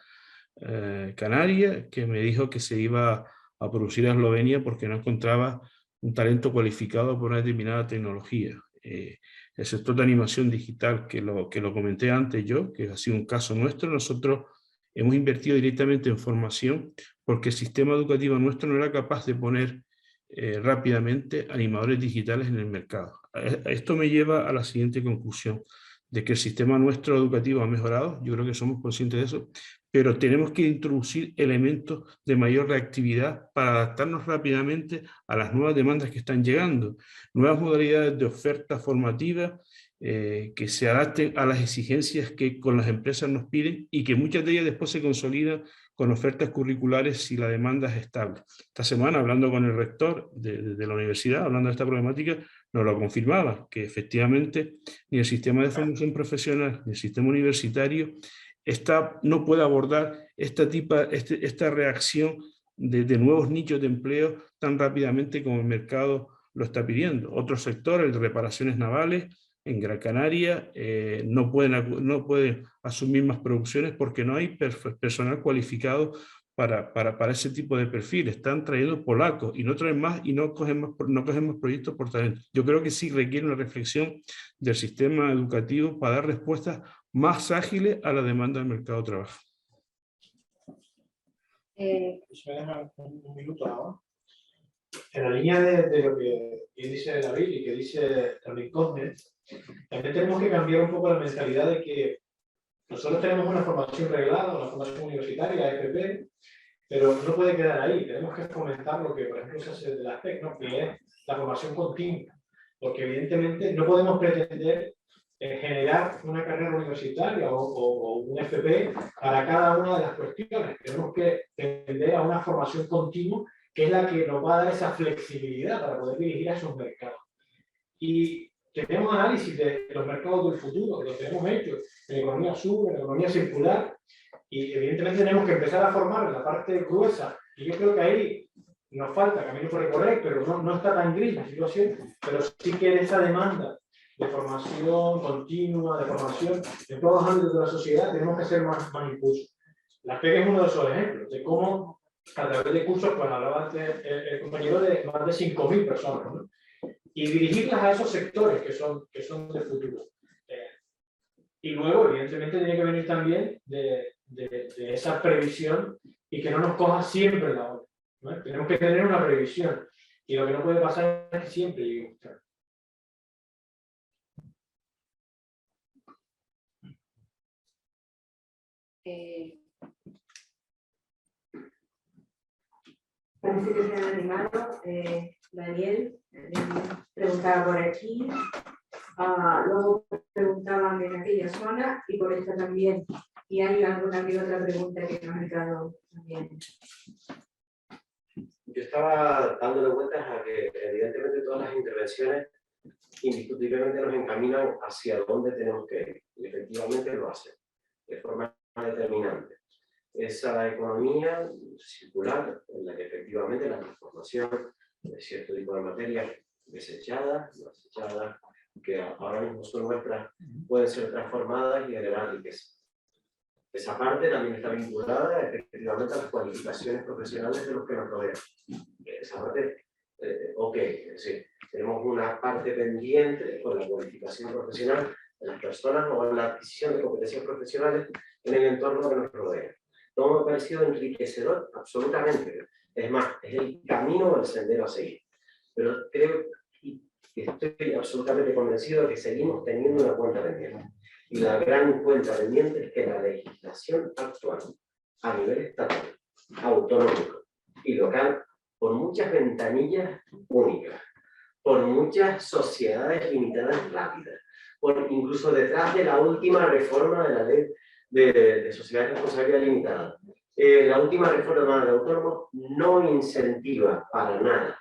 canaria que me dijo que se iba a producir a Eslovenia porque no encontraba un talento cualificado por una determinada tecnología. El sector de animación digital, que lo comenté antes yo, que ha sido un caso nuestro, nosotros hemos invertido directamente en formación porque el sistema educativo nuestro no era capaz de poner rápidamente animadores digitales en el mercado. Esto me lleva a la siguiente conclusión, de que el sistema nuestro educativo ha mejorado, yo creo que somos conscientes de eso, pero tenemos que introducir elementos de mayor reactividad para adaptarnos rápidamente a las nuevas demandas que están llegando, nuevas modalidades de oferta formativa que se adapten a las exigencias que con las empresas nos piden y que muchas de ellas después se consolidan con ofertas curriculares si la demanda es estable. Esta semana, hablando con el rector de la universidad, hablando de esta problemática, nos lo confirmaba, que efectivamente ni el sistema de formación profesional ni el sistema universitario no puede abordar esta reacción de nuevos nichos de empleo tan rápidamente como el mercado lo está pidiendo. Otros sectores, de reparaciones navales, en Gran Canaria, no pueden asumir más producciones porque no hay personal cualificado para ese tipo de perfil. Están trayendo polacos y no traen más y no cogemos proyectos por talento. Yo creo que sí requiere una reflexión del sistema educativo para dar respuestas más ágiles a la demanda del mercado de trabajo. Si me dejan un minuto ahora. En la línea de lo que dice David y que dice también Cosme, también tenemos que cambiar un poco la mentalidad de que nosotros tenemos una formación reglada, una formación universitaria, FP, pero no puede quedar ahí. Tenemos que fomentar lo que, por ejemplo, se hace de la PEC, ¿no? Que es la formación continua, porque evidentemente no podemos pretender generar una carrera universitaria o un FP para cada una de las cuestiones. Tenemos que tender a una formación continua, que es la que nos va a dar esa flexibilidad para poder dirigir a esos mercados. Y tenemos análisis de los mercados del futuro, lo tenemos hecho en economía sur, en economía circular, y evidentemente tenemos que empezar a formar en la parte gruesa, y yo creo que ahí nos falta camino por recorrer, pero no está tan gris la situación, pero sí que esa demanda de formación continua, de formación en todos los ámbitos de la sociedad, tenemos que hacer más impulso. La PEC es uno de esos ejemplos, de cómo a través de cursos, pues hablaba antes el compañero de más de 5.000 personas, ¿no? Y dirigirlas a esos sectores que son del futuro. Y luego, evidentemente, tiene que venir también de esa previsión y que no nos coja siempre la hora, ¿no? Tenemos que tener una previsión y lo que no puede pasar es que siempre lleguemos tarde. Parece que se han animado. Daniel preguntaba por aquí, luego preguntaban en aquella zona y por esta también. Y hay alguna que otra pregunta que nos ha entrado también. Yo estaba dándole vueltas a que evidentemente todas las intervenciones indiscutiblemente nos encaminan hacia dónde tenemos que ir, y efectivamente lo hacen, de forma determinante. Esa economía circular en la que efectivamente la transformación de cierto tipo de materias desechadas, no desechadas, que ahora mismo son nuestras, pueden ser transformadas y generar riqueza. Esa parte también está vinculada efectivamente a las cualificaciones profesionales de los que nos rodean. Esa parte, ok, es decir, tenemos una parte pendiente con la cualificación profesional de las personas o en la adquisición de competencias profesionales en el entorno que nos rodea. Todo me ha parecido enriquecedor, absolutamente. Es más, es el camino o el sendero a seguir. Pero creo y estoy absolutamente convencido de que seguimos teniendo una cuenta pendiente. Y la gran cuenta pendiente es que la legislación actual, a nivel estatal, autonómico y local, por muchas ventanillas únicas, por muchas sociedades limitadas rápidas, por incluso detrás de la última reforma de la ley de sociedades de responsabilidad limitada. La última reforma del autónomo no incentiva para nada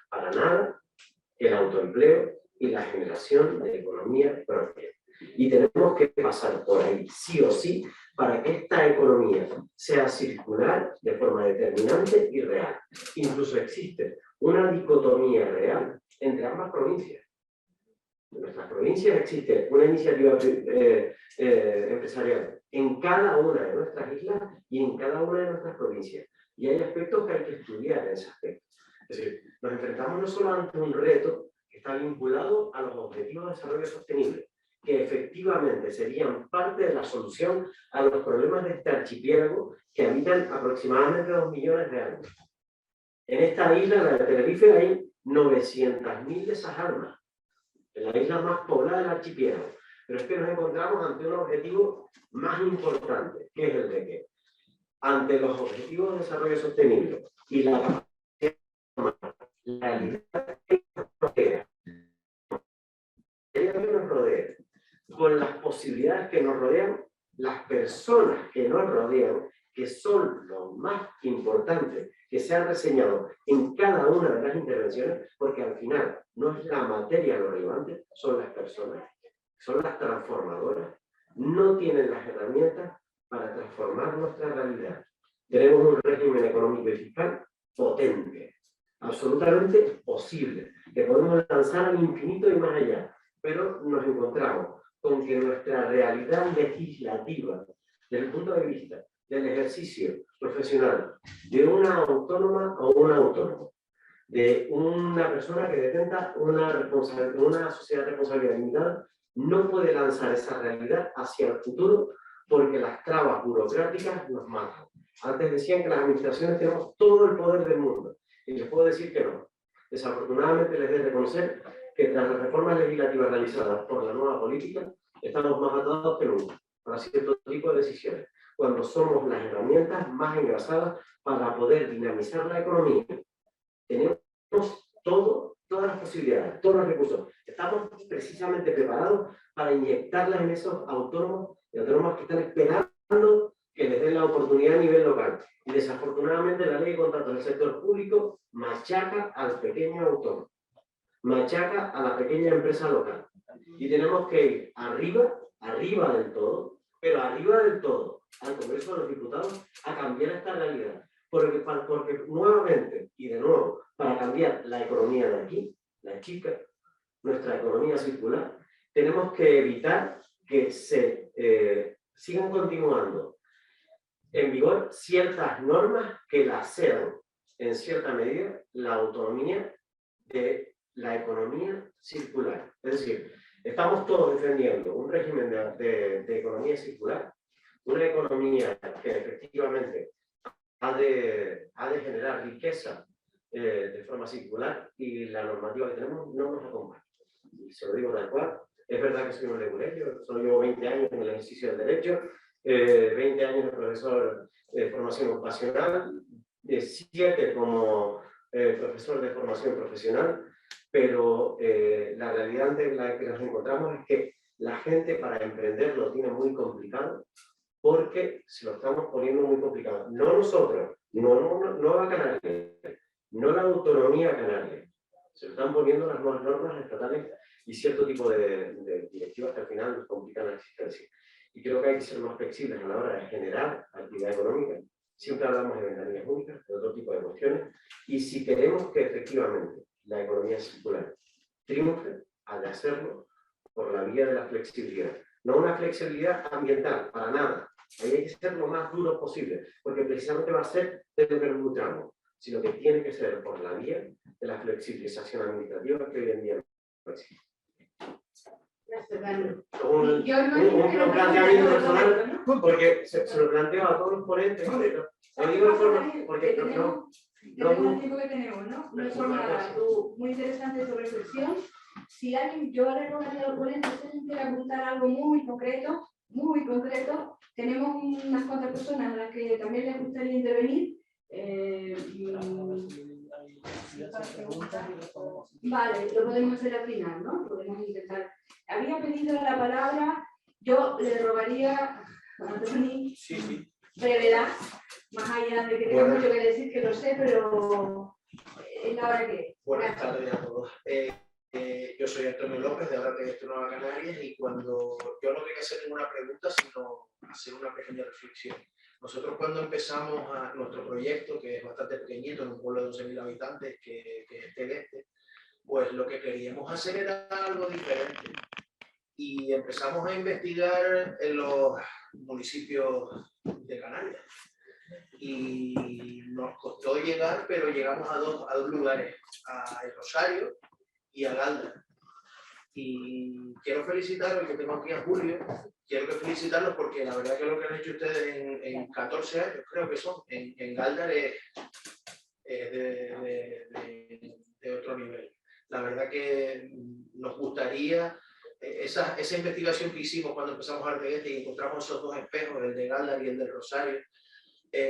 el autoempleo y la generación de economía propia. Y tenemos que pasar por ahí, sí o sí, para que esta economía sea circular de forma determinante y real. Incluso existe una dicotomía real entre ambas provincias. En nuestras provincias existe una iniciativa empresarial en cada una de nuestras islas y en cada una de nuestras provincias. Y hay aspectos que hay que estudiar en ese aspecto. Es decir, nos enfrentamos no solo ante un reto que está vinculado a los objetivos de desarrollo sostenible, que efectivamente serían parte de la solución a los problemas de este archipiélago que habitan aproximadamente 2 millones de almas. En esta isla, la de Tenerife, hay 900.000 de esas almas. En la isla más poblada del archipiélago. Pero es que nos encontramos ante un objetivo más importante, que es el de que, ante los objetivos de desarrollo sostenible y la capacidad humana, la libertad que nos rodea, con las posibilidades que nos rodean, las personas que nos rodean, que son lo más importante que se han reseñado en cada una de las intervenciones, porque al final no es la materia lo relevante, son las personas, son las transformadoras, no tienen las herramientas para transformar nuestra realidad. Tenemos un régimen económico y fiscal potente, absolutamente posible, que podemos lanzar al infinito y más allá, pero nos encontramos con que nuestra realidad legislativa, desde el punto de vista del ejercicio profesional de una autónoma o un autónomo, de una persona que detenta una sociedad de responsabilidad limitada, no puede lanzar esa realidad hacia el futuro porque las trabas burocráticas nos matan. Antes decían que las administraciones tenemos todo el poder del mundo, y les puedo decir que no. Desafortunadamente les he de reconocer que tras las reformas legislativas realizadas por la nueva política, estamos más atados que nunca para cierto tipo de decisiones, cuando somos las herramientas más engrasadas para poder dinamizar la economía. Tenemos todas las posibilidades, todos los recursos. Estamos precisamente preparados para inyectarlas en esos autónomos y autónomas que están esperando que les den la oportunidad a nivel local. Y desafortunadamente la ley de contratos del sector público machaca al pequeño autónomo, machaca a la pequeña empresa local. Y tenemos que ir arriba del todo, pero arriba del todo, al Congreso de los Diputados, a cambiar esta realidad. Porque nuevamente, y de nuevo, para cambiar la economía de aquí, la chica, nuestra economía circular, tenemos que evitar que se sigan continuando en vigor ciertas normas que laceran en cierta medida la autonomía de la economía circular. Es decir, estamos todos defendiendo un régimen de economía circular, una economía que efectivamente ha de generar riqueza de forma circular, y la normativa que tenemos no nos acompaña. Y se lo digo tal cual. Es verdad que soy un leguleyo, solo llevo 20 años en el ejercicio del derecho, 20 años de profesor de formación ocupacional, 7 como profesor de formación profesional, pero la realidad ante la que nos encontramos es que la gente para emprender lo tiene muy complicado, porque se lo estamos poniendo muy complicado. No nosotros, no la Canaria, no la autonomía canaria. Se lo están poniendo las nuevas normas estatales y cierto tipo de directivas que al final nos complican la existencia. Y creo que hay que ser más flexibles a la hora de generar actividad económica. Siempre hablamos de ventanillas únicas, de otro tipo de cuestiones. Y si queremos que efectivamente la economía circular triunfe, ha de hacerlo por la vía de la flexibilidad. No una flexibilidad ambiental, para nada. Ahí hay que ser lo más duro posible, porque precisamente va a ser de lo que nos nutramos, sino que tiene que ser por la vía de la flexibilización administrativa que hoy en día no existe. Un planteamiento personal, porque se lo planteo a todos los ponentes. Lo digo de forma, porque tenemos el tiempo que tenemos, ¿no? No es por nada. Muy interesante tu reflexión. Si alguien, yo le rogaría a los ponentes, si alguien quiere apuntar algo muy concreto, tenemos unas cuantas personas a las que también les gustaría intervenir. Vale, lo podemos hacer al final, ¿no? Podemos intentar. Había pedido la palabra, yo le rogaría a Antoni brevedad, más allá de que tenga mucho que decir, que lo sé, pero es la hora que... Buenas tardes a todos. Yo soy Antonio López, de Ahora Proyecto Nueva Canarias, y cuando yo no quería hacer ninguna pregunta, sino hacer una pequeña reflexión. Nosotros cuando empezamos nuestro proyecto, que es bastante pequeñito, en un pueblo de 12.000 habitantes, que es Celeste, pues lo que queríamos hacer era algo diferente. Y empezamos a investigar en los municipios de Canarias. Y nos costó llegar, pero llegamos a dos lugares, a El Rosario y a Galdar. Y quiero felicitarlos, que tengo aquí a Julio, quiero felicitarlos porque la verdad que lo que han hecho ustedes en 14 años, creo que son, en Galdar es de otro nivel. La verdad que nos gustaría, esa investigación que hicimos cuando empezamos Arteguete y encontramos esos dos espejos, el de Galdar y el del Rosario,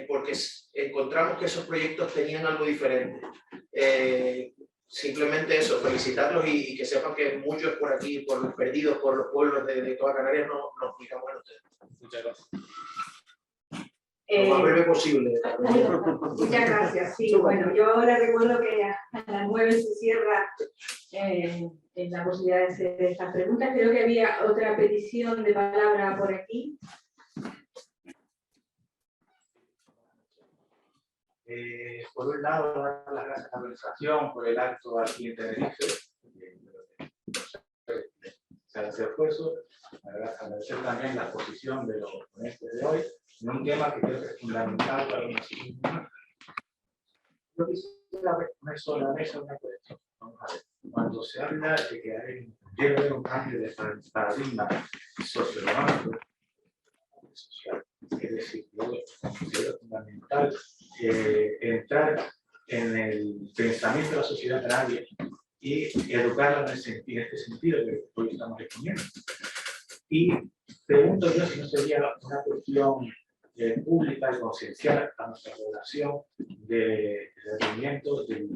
porque encontramos que esos proyectos tenían algo diferente. Simplemente eso, felicitarlos y que sepan que muchos por aquí, por los perdidos, por los pueblos de toda Canarias, nos fijamos en ustedes. Muchas gracias. Lo más breve posible. Muchas gracias. Sí, bueno, yo ahora recuerdo que a las 9 se cierra la posibilidad de hacer estas preguntas. Creo que había otra petición de palabra por aquí. Por un lado, dar las gracias a la organización por el acto aquí en Tenerife. se haga ese esfuerzo. Agradecer también la exposición de los ponentes de hoy, en un tema que creo que es fundamental para una sociedad. Yo quisiera poner sobre la mesa una cuestión. Vamos a ver. Cuando se habla de que debe haber un cambio de paradigma socioeconómico, social, es decir, yo considero fundamental entrar en el pensamiento de la sociedad canaria y educarla en este sentido que hoy estamos exponiendo. Y pregunto yo si no sería una cuestión pública y concienciar a nuestra población de rendimiento de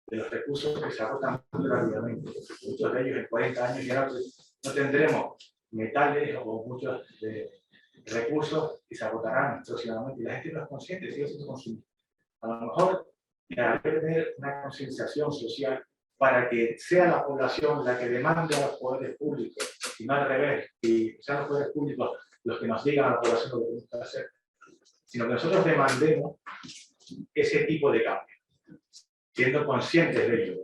los recursos que se agotan muy rápidamente. Muchos de ellos en 40 años ya no tendremos metales o muchos recursos que se agotarán próximamente y la gente no es consciente, sigue siendo consumista. A lo mejor hay que tener una concienciación social para que sea la población la que demande a los poderes públicos y no al revés, y sean los poderes públicos los que nos digan a la población lo que tenemos que hacer, sino que nosotros demandemos ese tipo de cambio, siendo conscientes de ello.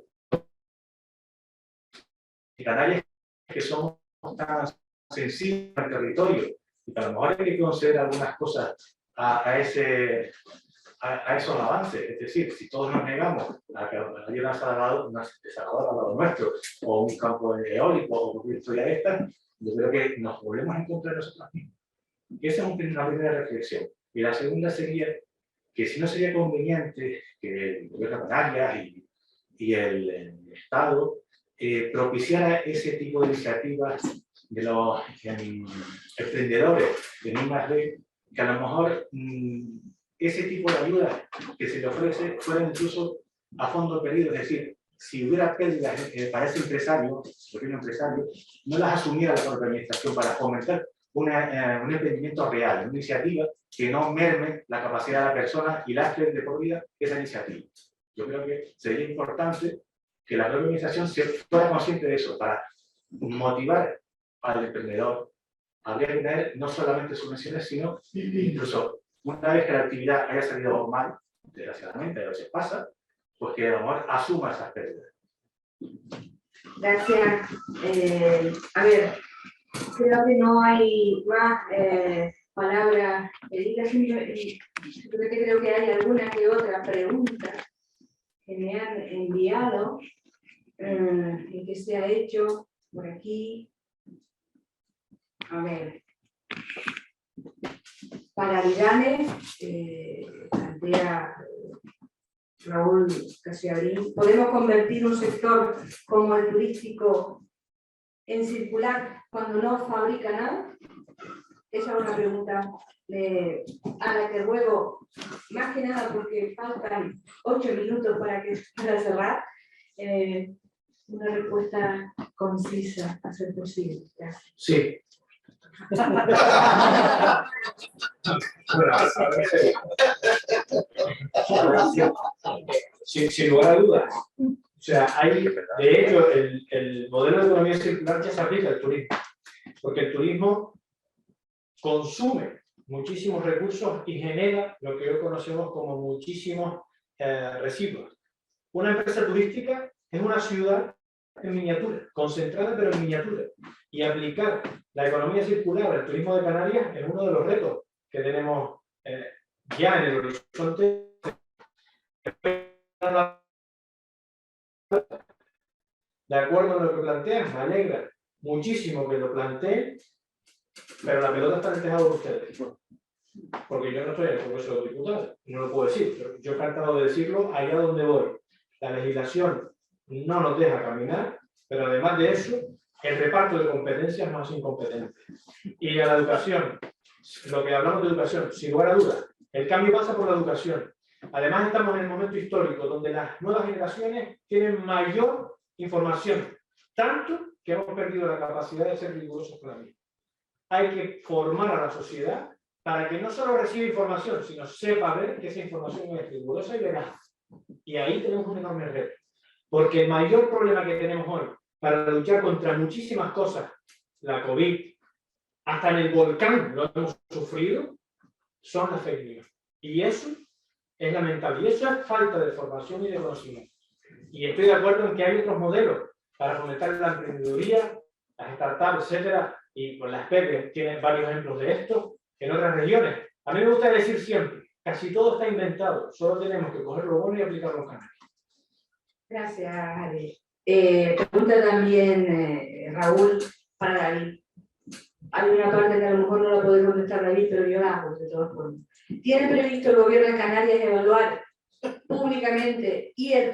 Y Canarias que somos tan sensibles al territorio y que a lo mejor hay que conceder algunas cosas a esos avances, es decir, si todos nos negamos a que haya una desaladora al lado nuestro, o un campo eólico, o cualquier historia de esta, yo creo que nos volvemos a encontrar nosotros mismos. Y esa es una primera reflexión. Y la segunda sería que si no sería conveniente que el gobierno de Canarias y el Estado propiciara ese tipo de iniciativas de los emprendedores de I+D, que a lo mejor ese tipo de ayuda que se le ofrece fuera incluso a fondo perdido, es decir, si hubiera pérdidas para ese empresario, pequeño empresario, no las asumiera la propia administración para fomentar un emprendimiento real, una iniciativa que no merme la capacidad de la persona y lastre de por vida esa iniciativa. Yo creo que sería importante que la propia administración fuera consciente de eso, para motivar al emprendedor. Habría que tener no solamente subvenciones, sino incluso una vez que la actividad haya salido mal, desgraciadamente, a veces pasa, pues que a lo mejor asuma esas pérdidas. Gracias. A ver, creo que no hay más palabras pedidas, simplemente creo que hay alguna que otra pregunta que me han enviado y que se ha hecho por aquí. A ver. Paralidades, plantea Raúl Casiabrín. ¿Podemos convertir un sector como el turístico en circular cuando no fabrica nada? Esa es una pregunta a la que ruego, más que nada porque faltan 8 minutos para cerrar, una respuesta concisa a ser posible. Gracias. Sí. Sin lugar a dudas. O sea, de hecho, el modelo de economía circular ya se aplica al turismo, porque el turismo consume muchísimos recursos y genera lo que hoy conocemos como muchísimos residuos. Una empresa turística es una ciudad en miniatura, concentrada pero en miniatura. Y aplicar la economía circular al turismo de Canarias es uno de los retos que tenemos ya en el horizonte. De acuerdo a lo que plantean, me alegra muchísimo que lo planteen, pero la pelota está en el tejado de ustedes. Porque yo no estoy en el Congreso de los Diputados, no lo puedo decir, pero yo he tratado de decirlo allá donde voy. La legislación no nos deja caminar, pero además de eso, el reparto de competencias no es incompetente. Y a la educación, lo que hablamos de educación, sin lugar a dudas, el cambio pasa por la educación. Además estamos en el momento histórico donde las nuevas generaciones tienen mayor información, tanto que hemos perdido la capacidad de ser rigurosos con la misma. Hay que formar a la sociedad para que no solo reciba información, sino sepa ver que esa información es rigurosa y veraz. Y ahí tenemos un enorme reto. Porque el mayor problema que tenemos hoy para luchar contra muchísimas cosas, la COVID, hasta en el volcán lo hemos sufrido, son las fake news. Y eso es lamentable. Y eso es falta de formación y de conocimiento. Y estoy de acuerdo en que hay otros modelos para fomentar la emprendeduría las startups, etcétera, y con las PEPs tienen varios ejemplos de esto, en otras regiones. A mí me gusta decir siempre, casi todo está inventado, solo tenemos que coger lo bueno y aplicarlo en Canarias. Gracias, Ale. Pregunta también Raúl para David. Hay una parte que a lo mejor no la puede contestar David, pero yo la hago de todas formas. ¿Tiene previsto el gobierno de Canarias evaluar públicamente y en el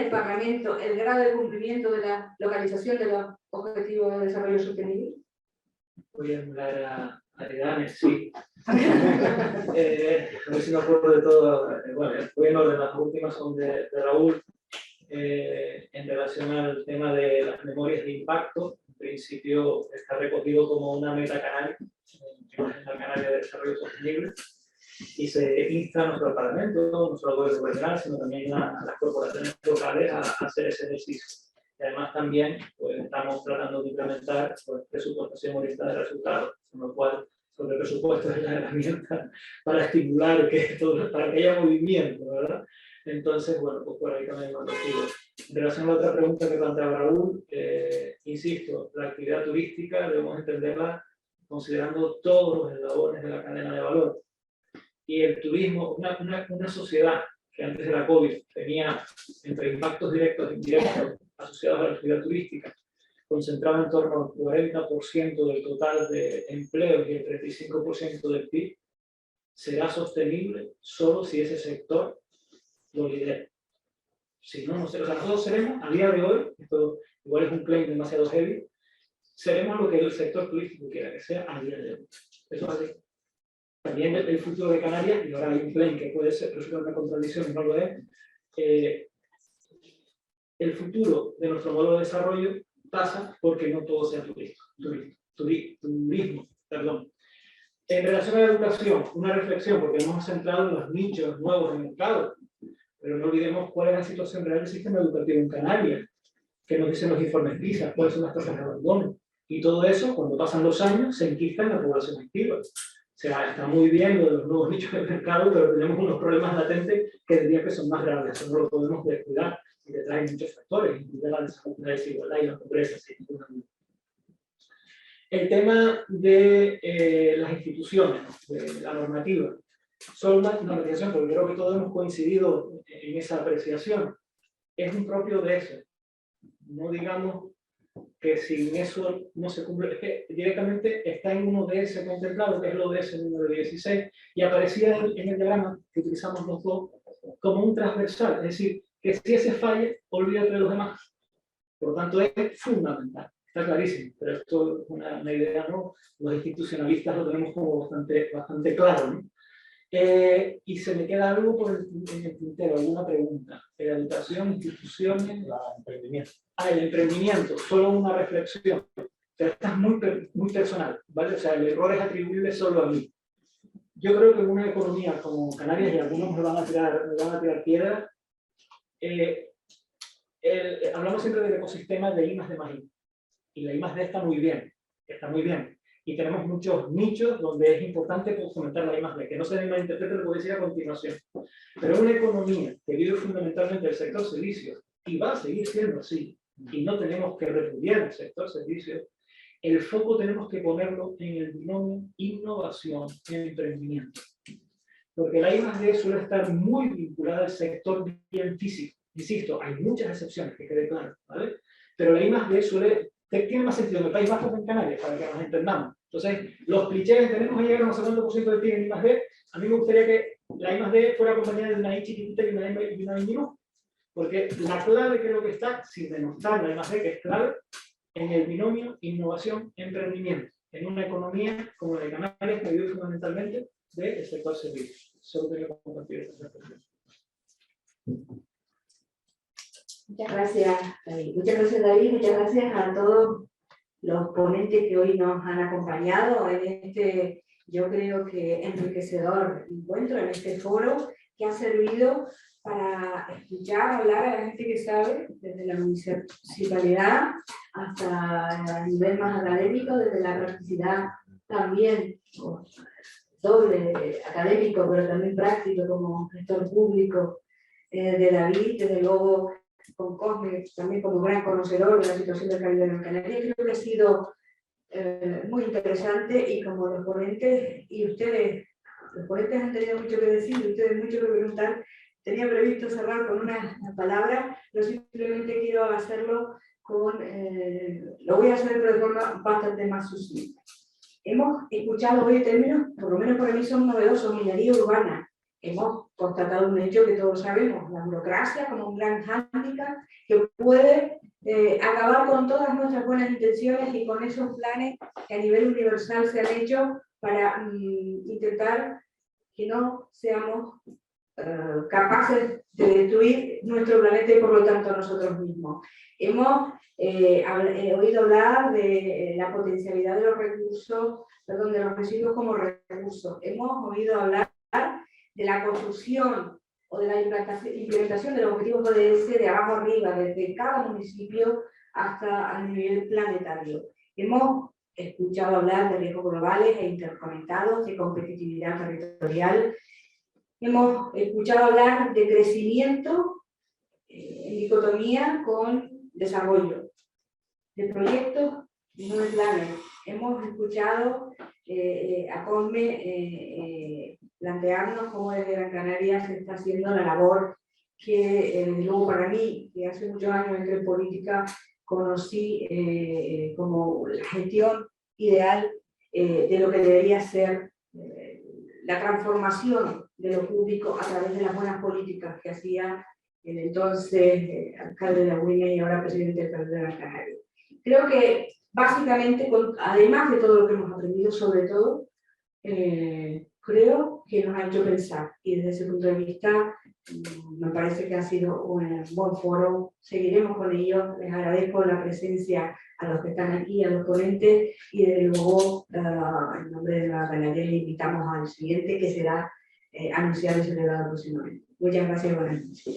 Parlamento el grado de cumplimiento de la localización de los objetivos de desarrollo sostenible? Voy a hablar a Irán, sí. A ver si me acuerdo de todo. Bueno, voy en orden, las últimas son de Raúl. En relación al tema de las memorias de impacto, en principio está recogido como una meta canaria, la Agenda Canaria de Desarrollo Sostenible, y se insta a nuestro Parlamento, no solo al gobierno regional, sino también a las corporaciones locales a hacer ese ejercicio. Y además también pues, estamos tratando de implementar pues, presupuestación orientada de resultados, con lo cual sobre el presupuesto es la herramienta para estimular para que haya movimiento, ¿verdad? Entonces, bueno, pues por ahí también lo sigo. En relación a la otra pregunta que planteaba Raúl, insisto, la actividad turística debemos entenderla considerando todos los eslabones de la cadena de valor. Y el turismo, una sociedad que antes de la COVID tenía entre impactos directos e indirectos asociados a la actividad turística, concentraba en torno al 40% del total de empleos y el 35% del PIB, será sostenible solo si ese sector lo lidera. Si no, o sea, nosotros seremos, a día de hoy, esto igual es un claim demasiado heavy, seremos lo que el sector turístico quiera que sea a día de hoy. Eso es así. También el futuro de Canarias, y ahora hay un claim que puede ser resultar una contradicción y no lo es, el futuro de nuestro modelo de desarrollo pasa porque no todo sea turismo. En relación a la educación, una reflexión, porque hemos centrado en los nichos nuevos del mercado, pero no olvidemos cuál es la situación real del sistema educativo en Canarias, qué nos dicen los informes PISA, cuáles son las tasas de abandono. Y todo eso, cuando pasan los años, se enquista en la población activa. O sea, está muy bien lo de los nuevos nichos del mercado, pero tenemos unos problemas latentes que diría que son más graves. Eso no lo podemos descuidar y que traen muchos factores, incluida la desigualdad y la pobreza, sin ninguna duda. El tema de las instituciones, de la normativa. Solo una apreciación, porque creo que todos hemos coincidido en esa apreciación. Es un propio de eso. No digamos que sin eso no se cumple, es que directamente está en un ODS contemplado, que es el ODS número 16, y aparecía en el diagrama que utilizamos los dos como un transversal, es decir, que si ese falla, olvídate de los demás. Por lo tanto, es fundamental, está clarísimo, pero esto es una idea, ¿no? Los institucionalistas lo tenemos como bastante claro, ¿no? Y se me queda algo en el tintero, alguna pregunta. Educación, instituciones, emprendimiento. El emprendimiento, solo una reflexión. Pero esta es muy personal, ¿vale? O sea, el error es atribuible solo a mí. Yo creo que en una economía como Canarias, y algunos me van a tirar piedras, hablamos siempre del ecosistema de I+D+I. Y la I+D está muy bien, Y tenemos muchos nichos donde es importante fomentar la I+D, que no se malinterprete lo que voy a decir a continuación. Pero una economía que vive fundamentalmente del sector servicios, y va a seguir siendo así, y no tenemos que repudiar el sector servicios, el foco tenemos que ponerlo en el binomio innovación y emprendimiento. Porque la I+D suele estar muy vinculada al sector bien físico. Insisto, hay muchas excepciones, que quede claro, ¿vale? Pero la I+D tiene más sentido en el País Vasco que en Canarias, para que nos entendamos. Entonces, los clichés que tenemos que llegar a un 70% del PIB en I+D, a mí me gustaría que la I+D fuera acompañada de una I chiquitita y una I minúscula. Porque la clave creo que está, sin denostar la I+D, que es clave, en el binomio innovación-emprendimiento, en una economía como la de Canarias, que vive fundamentalmente del sector servicios. Solo quería compartir esta reflexión. Muchas gracias, David. Muchas gracias, David. Muchas gracias a todos los ponentes que hoy nos han acompañado en este, yo creo que enriquecedor encuentro, en este foro, que ha servido para escuchar, hablar a la gente que sabe, desde la municipalidad hasta el nivel más académico, desde la practicidad también, doble académico, pero también práctico como gestor público de David, desde luego con Cosme, también como gran conocedor de la situación del Caribe en Canarias. Creo que ha sido muy interesante y como los ponentes y ustedes, los ponentes han tenido mucho que decir y ustedes mucho que preguntar. Tenía previsto cerrar con una palabra, pero simplemente quiero hacerlo con, lo voy a hacer pero de forma bastante más sucinta. Hemos escuchado hoy términos, por lo menos para mí son novedosos, minería urbana. Hemos constatado un hecho que todos sabemos, la burocracia como un gran hándicap que puede acabar con todas nuestras buenas intenciones y con esos planes que a nivel universal se han hecho para intentar que no seamos capaces de destruir nuestro planeta y por lo tanto nosotros mismos. Hemos oído hablar de la potencialidad de los recursos, perdón, de los residuos como recursos. Hemos oído hablar de la construcción o de la implementación de los objetivos ODS de abajo arriba, desde cada municipio hasta a nivel planetario. Hemos escuchado hablar de riesgos globales e interconectados, de competitividad territorial. Hemos escuchado hablar de crecimiento en dicotomía con desarrollo, de proyectos y no de planes. Hemos escuchado a Cosme plantearnos cómo desde Gran Canaria se está haciendo la labor que, luego para mí, que hace muchos años entré en política, conocí como la gestión ideal de lo que debería ser la transformación de lo público a través de las buenas políticas que hacía el entonces alcalde de Agüimes y ahora presidente del Caribe de Gran Canaria. Creo que básicamente, además de todo lo que hemos aprendido, sobre todo, creo que nos ha hecho pensar y desde ese punto de vista me parece que ha sido un buen foro. Seguiremos con ellos. Les agradezco la presencia a los que están aquí, a los ponentes y desde luego en nombre de la Canaria les invitamos al siguiente que será anunciado y celebrado próximamente. Muchas gracias y buenas noches.